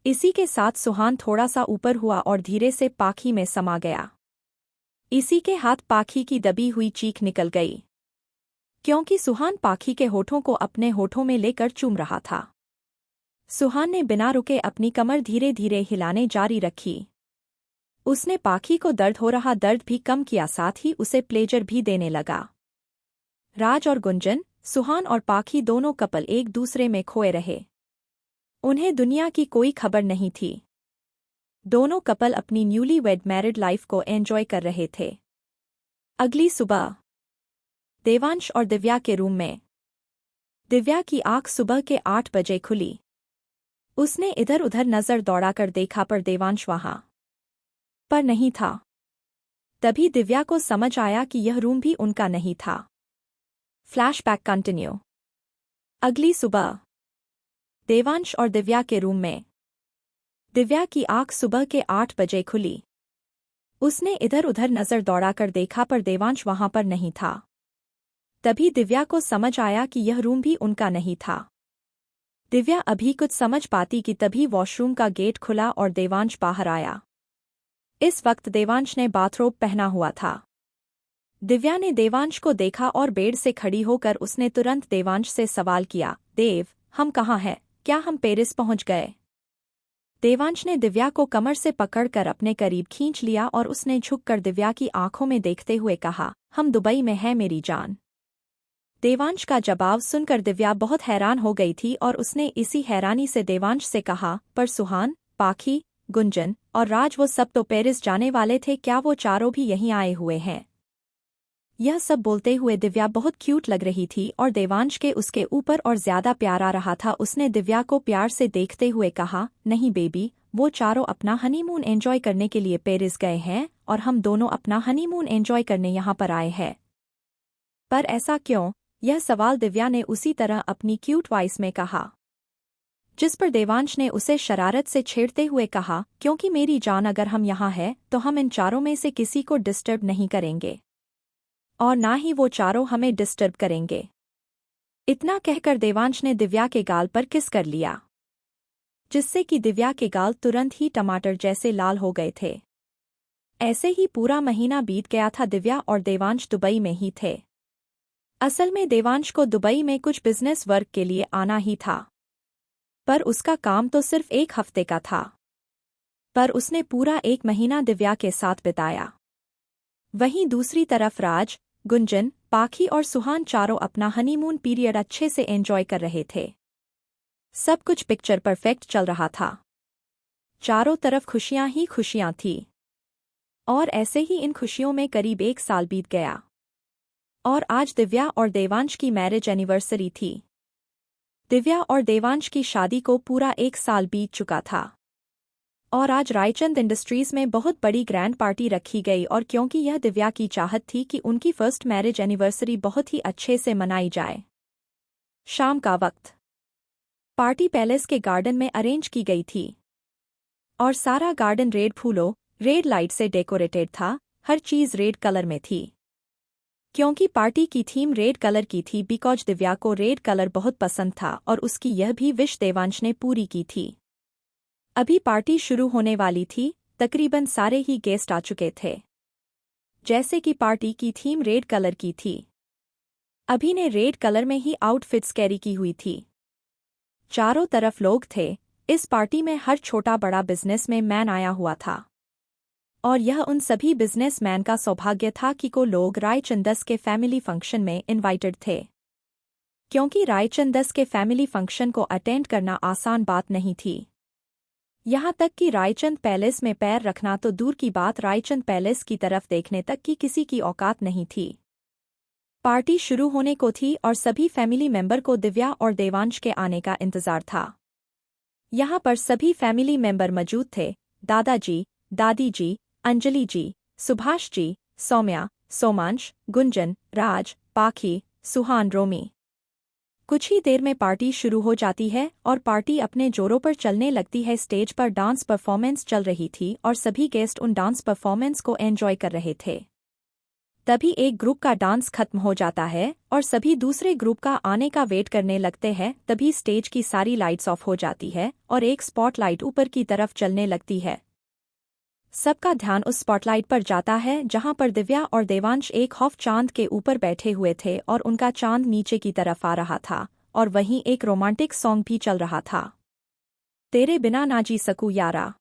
इसी के साथ सुहान थोड़ा सा ऊपर हुआ और धीरे से पाखी में समा गया। इसी के हाथ पाखी की दबी हुई चीख निकल गई, क्योंकि सुहान पाखी के होठों को अपने होठों में लेकर चूम रहा था। सुहान ने बिना रुके अपनी कमर धीरे धीरे हिलाने जारी रखी। उसने पाखी को दर्द हो रहा दर्द भी कम किया, साथ ही उसे प्लेजर भी देने लगा। राज और गुंजन, सुहान और पाखी दोनों कपल एक दूसरे में खोए रहे। उन्हें दुनिया की कोई खबर नहीं थी। दोनों कपल अपनी न्यूली वेड मैरिड लाइफ को एंजॉय कर रहे थे। अगली सुबह देवांश और दिव्या के रूम में दिव्या की आंख सुबह के 8 बजे खुली। उसने इधर उधर नजर दौड़ाकर देखा पर देवांश वहां पर नहीं था। तभी दिव्या को समझ आया कि यह रूम भी उनका नहीं था। Flashback continue. अगली सुबह देवांश और दिव्या के रूम में दिव्या की आंख सुबह के 8 बजे खुली। उसने इधर उधर नजर दौड़ाकर देखा पर देवांश वहां पर नहीं था। तभी दिव्या को समझ आया कि यह रूम भी उनका नहीं था। दिव्या अभी कुछ समझ पाती कि तभी वॉशरूम का गेट खुला और देवांश बाहर आया। इस वक्त देवांश ने बाथरोब पहना हुआ था। दिव्या ने देवांश को देखा और बेड से खड़ी होकर उसने तुरंत देवांश से सवाल किया, देव, हम कहाँ हैं? क्या हम पेरिस पहुंच गए? देवांश ने दिव्या को कमर से पकड़कर अपने करीब खींच लिया और उसने झुककर दिव्या की आंखों में देखते हुए कहा, हम दुबई में हैं मेरी जान। देवांश का जवाब सुनकर दिव्या बहुत हैरान हो गई थी और उसने इसी हैरानी से देवांश से कहा, पर सुहान, पाखी, गुंजन और राज वो सब तो पेरिस जाने वाले थे, क्या वो चारों भी यहीं आए हुए हैं? यह सब बोलते हुए दिव्या बहुत क्यूट लग रही थी और देवांश के उसके ऊपर और ज्यादा प्यार आ रहा था। उसने दिव्या को प्यार से देखते हुए कहा, नहीं बेबी, वो चारों अपना हनीमून एंजॉय करने के लिए पेरिस गए हैं और हम दोनों अपना हनीमून एंजॉय करने यहाँ पर आए हैं। पर ऐसा क्यों? यह सवाल दिव्या ने उसी तरह अपनी क्यूट वॉइस में कहा, जिस पर देवांश ने उसे शरारत से छेड़ते हुए कहा, क्योंकि मेरी जान अगर हम यहाँ हैं तो हम इन चारों में से किसी को डिस्टर्ब नहीं करेंगे और ना ही वो चारों हमें डिस्टर्ब करेंगे। इतना कहकर देवांश ने दिव्या के गाल पर किस कर लिया, जिससे कि दिव्या के गाल तुरंत ही टमाटर जैसे लाल हो गए थे। ऐसे ही पूरा महीना बीत गया था। दिव्या और देवांश दुबई में ही थे। असल में देवांश को दुबई में कुछ बिजनेस वर्क के लिए आना ही था, पर उसका काम तो सिर्फ 1 हफ्ते का था। पर उसने पूरा 1 महीना दिव्या के साथ बिताया। वहीं दूसरी तरफ राज, गुंजन, पाखी और सुहान चारों अपना हनीमून पीरियड अच्छे से एंजॉय कर रहे थे। सब कुछ पिक्चर परफेक्ट चल रहा था। चारों तरफ खुशियां ही खुशियां थी। और ऐसे ही इन खुशियों में करीब 1 साल बीत गया। और आज दिव्या और देवांश की मैरिज एनिवर्सरी थी। दिव्या और देवांश की शादी को पूरा 1 साल बीत चुका था। और आज रायचंद इंडस्ट्रीज में बहुत बड़ी ग्रैंड पार्टी रखी गई और क्योंकि यह दिव्या की चाहत थी कि उनकी फर्स्ट मैरिज एनिवर्सरी बहुत ही अच्छे से मनाई जाए। शाम का वक्त पार्टी पैलेस के गार्डन में अरेंज की गई थी और सारा गार्डन रेड फूलों, रेड लाइट से डेकोरेटेड था। हर चीज रेड कलर में थी क्योंकि पार्टी की थीम रेड कलर की थी। बिकॉज दिव्या को रेड कलर बहुत पसंद था और उसकी यह भी विश देवांश ने पूरी की थी। अभी पार्टी शुरू होने वाली थी। तकरीबन सारे ही गेस्ट आ चुके थे। जैसे कि पार्टी की थीम रेड कलर की थी, अभी ने रेड कलर में ही आउटफिट्स कैरी की हुई थी। चारों तरफ लोग थे। इस पार्टी में हर छोटा बड़ा बिजनेसमैन आया हुआ था और यह उन सभी बिजनेसमैन का सौभाग्य था कि को लोग रायचंदस के फैमिली फंक्शन में इनवाइटेड थे, क्योंकि रायचंदस के फैमिली फंक्शन को अटेंड करना आसान बात नहीं थी। यहाँ तक कि रायचंद पैलेस में पैर रखना तो दूर की बात, रायचंद पैलेस की तरफ देखने तक की किसी की औकात नहीं थी। पार्टी शुरू होने को थी और सभी फैमिली मेंबर को दिव्या और देवांश के आने का इंतजार था। यहाँ पर सभी फैमिली मेंबर मौजूद थे। दादाजी, दादी जी, अंजलि जी, सुभाष जी, सौम्या, सोमांश, गुंजन, राज, पाखी, सुहान, रोमी। कुछ ही देर में पार्टी शुरू हो जाती है और पार्टी अपने जोरों पर चलने लगती है। स्टेज पर डांस परफॉर्मेंस चल रही थी और सभी गेस्ट उन डांस परफॉर्मेंस को एंजॉय कर रहे थे। तभी एक ग्रुप का डांस खत्म हो जाता है और सभी दूसरे ग्रुप का आने का वेट करने लगते हैं। तभी स्टेज की सारी लाइट्स ऑफ हो जाती है और एक स्पॉटलाइट ऊपर की तरफ चलने लगती है। सबका ध्यान उस स्पॉटलाइट पर जाता है जहां पर दिव्या और देवांश एक हाफ चांद के ऊपर बैठे हुए थे और उनका चांद नीचे की तरफ आ रहा था और वहीं एक रोमांटिक सॉन्ग भी चल रहा था। तेरे बिना ना जी सकूं यारा,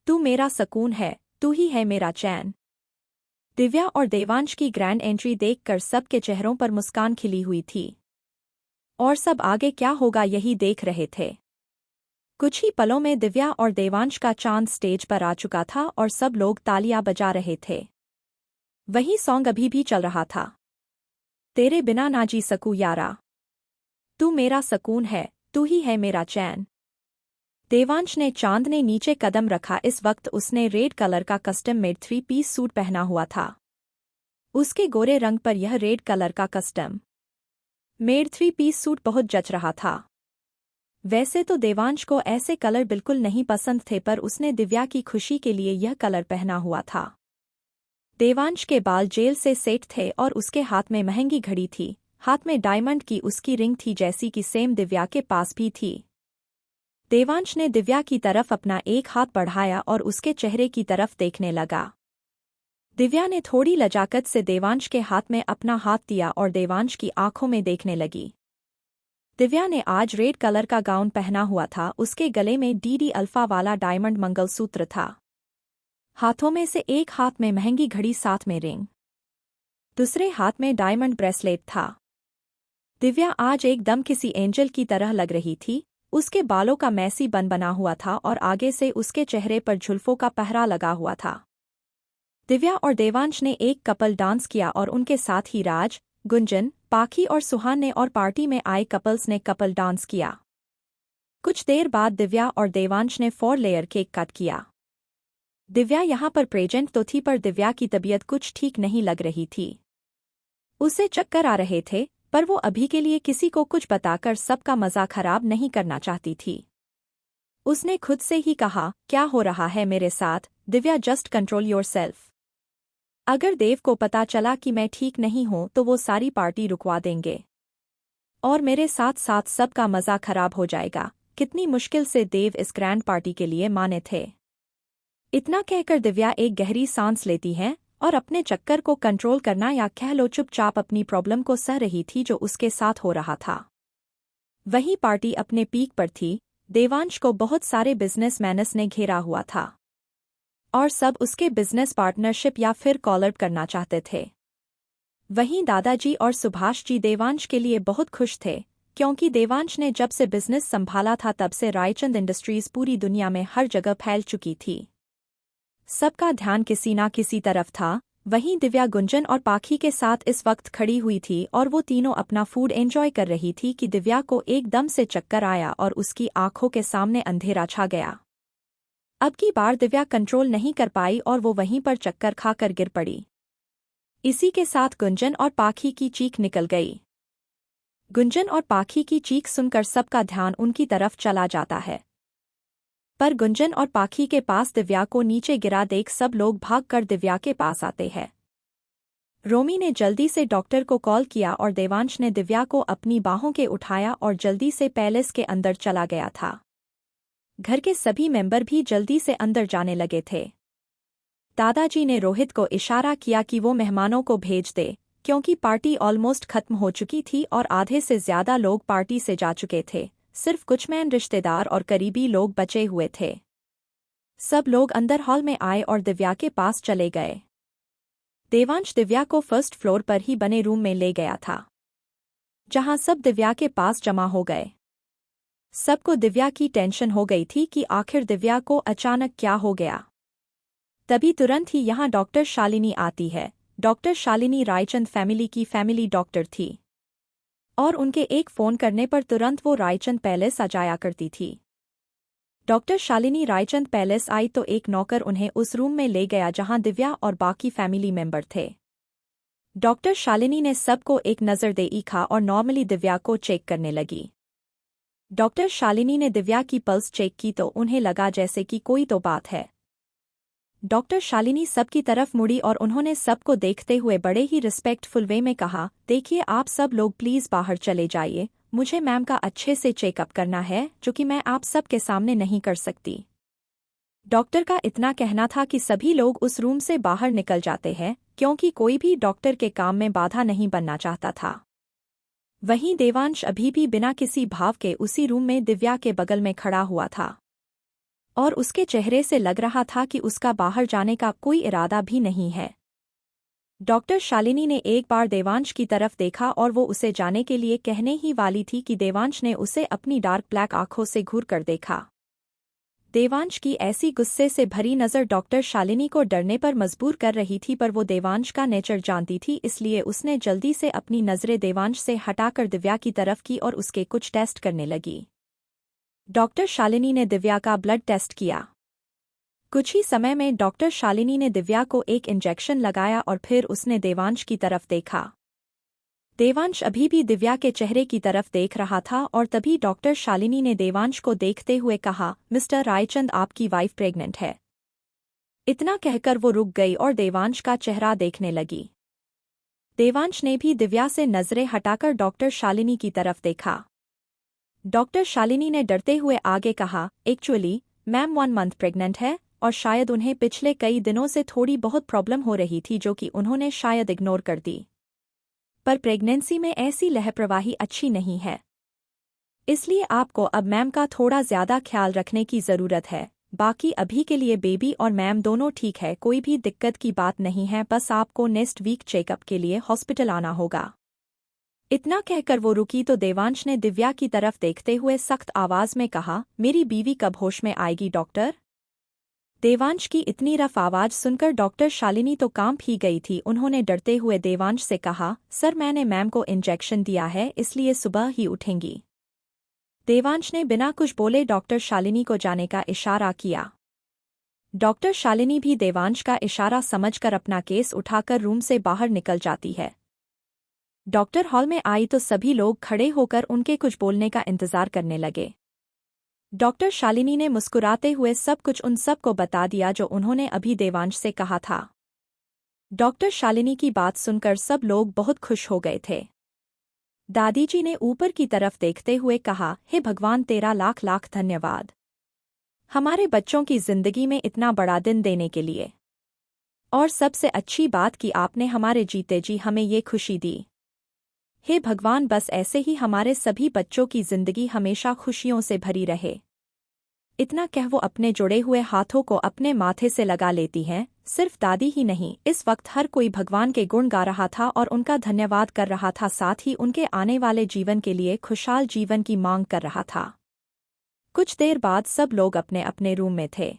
तू मेरा सकून है, तू ही है मेरा चैन। दिव्या और देवांश की ग्रैंड एंट्री देखकर सबके चेहरों पर मुस्कान खिली हुई थी और सब आगे क्या होगा यही देख रहे थे। कुछ ही पलों में दिव्या और देवांश का चांद स्टेज पर आ चुका था और सब लोग तालियां बजा रहे थे। वही सॉन्ग अभी भी चल रहा था, तेरे बिना ना जी सकूं यारा, तू मेरा सकून है, तू ही है मेरा चैन। देवांश ने चांद ने नीचे कदम रखा। इस वक्त उसने रेड कलर का कस्टम मेड 3 पीस सूट पहना हुआ था। उसके गोरे रंग पर यह रेड कलर का कस्टम मेड 3 पीस सूट बहुत जच रहा था। वैसे तो देवांश को ऐसे कलर बिल्कुल नहीं पसंद थे, पर उसने दिव्या की खुशी के लिए यह कलर पहना हुआ था। देवांश के बाल जेल से सेट थे और उसके हाथ में महंगी घड़ी थी। हाथ में डायमंड की उसकी रिंग थी जैसी कि सेम दिव्या के पास भी थी। देवांश ने दिव्या की तरफ अपना एक हाथ बढ़ाया और उसके चेहरे की तरफ देखने लगा। दिव्या ने थोड़ी लजाकत से देवांश के हाथ में अपना हाथ दिया और देवांश की आंखों में देखने लगी। दिव्या ने आज रेड कलर का गाउन पहना हुआ था। उसके गले में डीडी अल्फा वाला डायमंड मंगलसूत्र था। हाथों में से एक हाथ में महंगी घड़ी, साथ में रिंग, दूसरे हाथ में डायमंड ब्रेसलेट था। दिव्या आज एकदम किसी एंजल की तरह लग रही थी। उसके बालों का मैसी बन बना हुआ था और आगे से उसके चेहरे पर जुल्फों का पहरा लगा हुआ था। दिव्या और देवांश ने एक कपल डांस किया और उनके साथ ही राज, गुंजन, पाखी और सुहान ने और पार्टी में आए कपल्स ने कपल डांस किया। कुछ देर बाद दिव्या और देवांश ने 4 लेयर केक कट किया। दिव्या यहाँ पर प्रेजेंट तो थी, पर दिव्या की तबीयत कुछ ठीक नहीं लग रही थी। उसे चक्कर आ रहे थे, पर वो अभी के लिए किसी को कुछ बताकर सबका मजा खराब नहीं करना चाहती थी। उसने खुद से ही कहा, क्या हो रहा है मेरे साथ? Divya, just control yourself. अगर देव को पता चला कि मैं ठीक नहीं हूं तो वो सारी पार्टी रुकवा देंगे और मेरे साथ साथ सबका मजा खराब हो जाएगा। कितनी मुश्किल से देव इस ग्रैंड पार्टी के लिए माने थे। इतना कहकर दिव्या एक गहरी सांस लेती है और अपने चक्कर को कंट्रोल करना या कह लो चुपचाप अपनी प्रॉब्लम को सह रही थी जो उसके साथ हो रहा था। वही पार्टी अपने पीक पर थी। देवांश को बहुत सारे बिजनेसमैन्स ने घेरा हुआ था और सब उसके बिजनेस पार्टनरशिप या फिर कॉलअप करना चाहते थे। वहीं दादाजी और सुभाष जी देवांश के लिए बहुत खुश थे, क्योंकि देवांश ने जब से बिजनेस संभाला था तब से रायचंद इंडस्ट्रीज पूरी दुनिया में हर जगह फैल चुकी थी। सबका ध्यान किसी ना किसी तरफ था। वहीं दिव्या गुंजन और पाखी के साथ इस वक्त खड़ी हुई थी और वो तीनों अपना फूड एंजॉय कर रही थी कि दिव्या को एकदम से चक्कर आया और उसकी आंखों के सामने अंधेरा छा गया। अब की बार दिव्या कंट्रोल नहीं कर पाई और वो वहीं पर चक्कर खाकर गिर पड़ी। इसी के साथ गुंजन और पाखी की चीख निकल गई। गुंजन और पाखी की चीख सुनकर सबका ध्यान उनकी तरफ चला जाता है, पर गुंजन और पाखी के पास दिव्या को नीचे गिरा देख सब लोग भागकर दिव्या के पास आते हैं। रोमी ने जल्दी से डॉक्टर को कॉल किया और देवांश ने दिव्या को अपनी बाहों के उठाया और जल्दी से पैलेस के अंदर चला गया था। घर के सभी मेंबर भी जल्दी से अंदर जाने लगे थे। दादाजी ने रोहित को इशारा किया कि वो मेहमानों को भेज दे, क्योंकि पार्टी ऑलमोस्ट खत्म हो चुकी थी और आधे से ज्यादा लोग पार्टी से जा चुके थे। सिर्फ कुछ मैन रिश्तेदार और करीबी लोग बचे हुए थे। सब लोग अंदर हॉल में आए और दिव्या के पास चले गए। देवांश दिव्या को फर्स्ट फ्लोर पर ही बने रूम में ले गया था, जहां सब दिव्या के पास जमा हो गए। सबको दिव्या की टेंशन हो गई थी कि आखिर दिव्या को अचानक क्या हो गया। तभी तुरंत ही यहाँ डॉक्टर शालिनी आती है। डॉक्टर शालिनी रायचंद फैमिली की फैमिली डॉक्टर थी और उनके एक फ़ोन करने पर तुरंत वो रायचंद पैलेस आ जाया करती थी। डॉक्टर शालिनी रायचंद पैलेस आई तो एक नौकर उन्हें उस रूम में ले गया जहां दिव्या और बाकी फैमिली मेंबर थे। डॉक्टर शालिनी ने सबको एक नज़र देखा और नॉर्मली दिव्या को चेक करने लगी। डॉक्टर शालिनी ने दिव्या की पल्स चेक की तो उन्हें लगा जैसे कि कोई तो बात है। डॉक्टर शालिनी सबकी तरफ मुड़ी और उन्होंने सबको देखते हुए बड़े ही रिस्पेक्टफुल वे में कहा, देखिए आप सब लोग प्लीज़ बाहर चले जाइए, मुझे मैम का अच्छे से चेकअप करना है जो कि मैं आप सब के सामने नहीं कर सकती। डॉक्टर का इतना कहना था कि सभी लोग उस रूम से बाहर निकल जाते हैं, क्योंकि कोई भी डॉक्टर के काम में बाधा नहीं बनना चाहता था। वहीं देवांश अभी भी बिना किसी भाव के उसी रूम में दिव्या के बगल में खड़ा हुआ था और उसके चेहरे से लग रहा था कि उसका बाहर जाने का कोई इरादा भी नहीं है। डॉक्टर शालिनी ने एक बार देवांश की तरफ देखा और वो उसे जाने के लिए कहने ही वाली थी कि देवांश ने उसे अपनी डार्क ब्लैक आंखों से घूर कर देखा। देवांश की ऐसी गुस्से से भरी नज़र डॉक्टर शालिनी को डरने पर मजबूर कर रही थी, पर वो देवांश का नेचर जानती थी, इसलिए उसने जल्दी से अपनी नज़रें देवांश से हटाकर दिव्या की तरफ की और उसके कुछ टेस्ट करने लगी। डॉक्टर शालिनी ने दिव्या का ब्लड टेस्ट किया। कुछ ही समय में डॉक्टर शालिनी ने दिव्या को एक इंजेक्शन लगाया और फिर उसने देवांश की तरफ देखा। देवांश अभी भी दिव्या के चेहरे की तरफ देख रहा था और तभी डॉक्टर शालिनी ने देवांश को देखते हुए कहा, मिस्टर रायचंद आपकी वाइफ प्रेग्नेंट है। इतना कहकर वो रुक गई और देवांश का चेहरा देखने लगी। देवांश ने भी दिव्या से नजरें हटाकर डॉक्टर शालिनी की तरफ देखा। डॉक्टर शालिनी ने डरते हुए आगे कहा, एक्चुअली मैम 1 मंथ प्रेग्नेंट है और शायद उन्हें पिछले कई दिनों से थोड़ी बहुत प्रॉब्लम हो रही थी जो कि उन्होंने शायद इग्नोर कर दी, पर प्रेगनेंसी में ऐसी लहप्रवाही अच्छी नहीं है। इसलिए आपको अब मैम का थोड़ा ज़्यादा ख्याल रखने की ज़रूरत है। बाकी अभी के लिए बेबी और मैम दोनों ठीक है, कोई भी दिक्कत की बात नहीं है, बस आपको नेक्स्ट वीक चेकअप के लिए हॉस्पिटल आना होगा। इतना कहकर वो रुकी तो देवांश ने दिव्या की तरफ देखते हुए सख्त आवाज में कहा, मेरी बीवी कब होश में आएगी डॉक्टर? देवांश की इतनी रफ आवाज सुनकर डॉक्टर शालिनी तो कांप ही गई थी। उन्होंने डरते हुए देवांश से कहा, सर मैंने मैम को इंजेक्शन दिया है, इसलिए सुबह ही उठेंगी। देवांश ने बिना कुछ बोले डॉक्टर शालिनी को जाने का इशारा किया। डॉक्टर शालिनी भी देवांश का इशारा समझकर अपना केस उठाकर रूम से बाहर निकल जाती है। डॉक्टर हॉल में आई तो सभी लोग खड़े होकर उनके कुछ बोलने का इंतजार करने लगे। डॉक्टर शालिनी ने मुस्कुराते हुए सब कुछ उन सब को बता दिया जो उन्होंने अभी देवांश से कहा था। डॉक्टर शालिनी की बात सुनकर सब लोग बहुत खुश हो गए थे। दादी जी ने ऊपर की तरफ देखते हुए कहा, हे भगवान तेरा लाख लाख धन्यवाद, हमारे बच्चों की जिंदगी में इतना बड़ा दिन देने के लिए। और सबसे अच्छी बात कि आपने हमारे जीते जी हमें ये खुशी दी। हे भगवान बस ऐसे ही हमारे सभी बच्चों की जिंदगी हमेशा खुशियों से भरी रहे। इतना कह वो अपने जुड़े हुए हाथों को अपने माथे से लगा लेती हैं। सिर्फ दादी ही नहीं, इस वक्त हर कोई भगवान के गुण गा रहा था और उनका धन्यवाद कर रहा था, साथ ही उनके आने वाले जीवन के लिए खुशहाल जीवन की मांग कर रहा था। कुछ देर बाद सब लोग अपने अपने रूम में थे।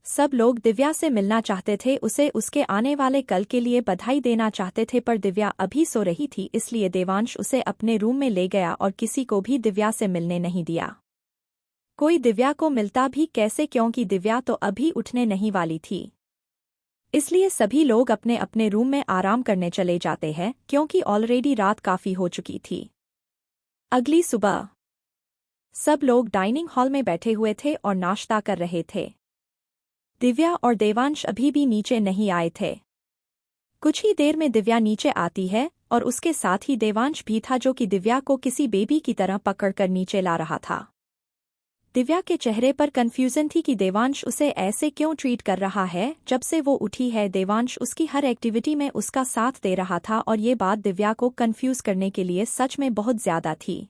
सब लोग दिव्या से मिलना चाहते थे, उसे उसके आने वाले कल के लिए बधाई देना चाहते थे, पर दिव्या अभी सो रही थी, इसलिए देवांश उसे अपने रूम में ले गया और किसी को भी दिव्या से मिलने नहीं दिया। कोई दिव्या को मिलता भी कैसे, क्योंकि दिव्या तो अभी उठने नहीं वाली थी। इसलिए सभी लोग अपने अपने रूम में आराम करने चले जाते हैं, क्योंकि ऑलरेडी रात काफी हो चुकी थी। अगली सुबह सब लोग डाइनिंग हॉल में बैठे हुए थे और नाश्ता कर रहे थे। दिव्या और देवांश अभी भी नीचे नहीं आए थे। कुछ ही देर में दिव्या नीचे आती है और उसके साथ ही देवांश भी था, जो कि दिव्या को किसी बेबी की तरह पकड़कर नीचे ला रहा था। दिव्या के चेहरे पर कंफ्यूजन थी कि देवांश उसे ऐसे क्यों ट्रीट कर रहा है। जब से वो उठी है देवांश उसकी हर एक्टिविटी में उसका साथ दे रहा था और ये बात दिव्या को कंफ्यूज करने के लिए सच में बहुत ज्यादा थी।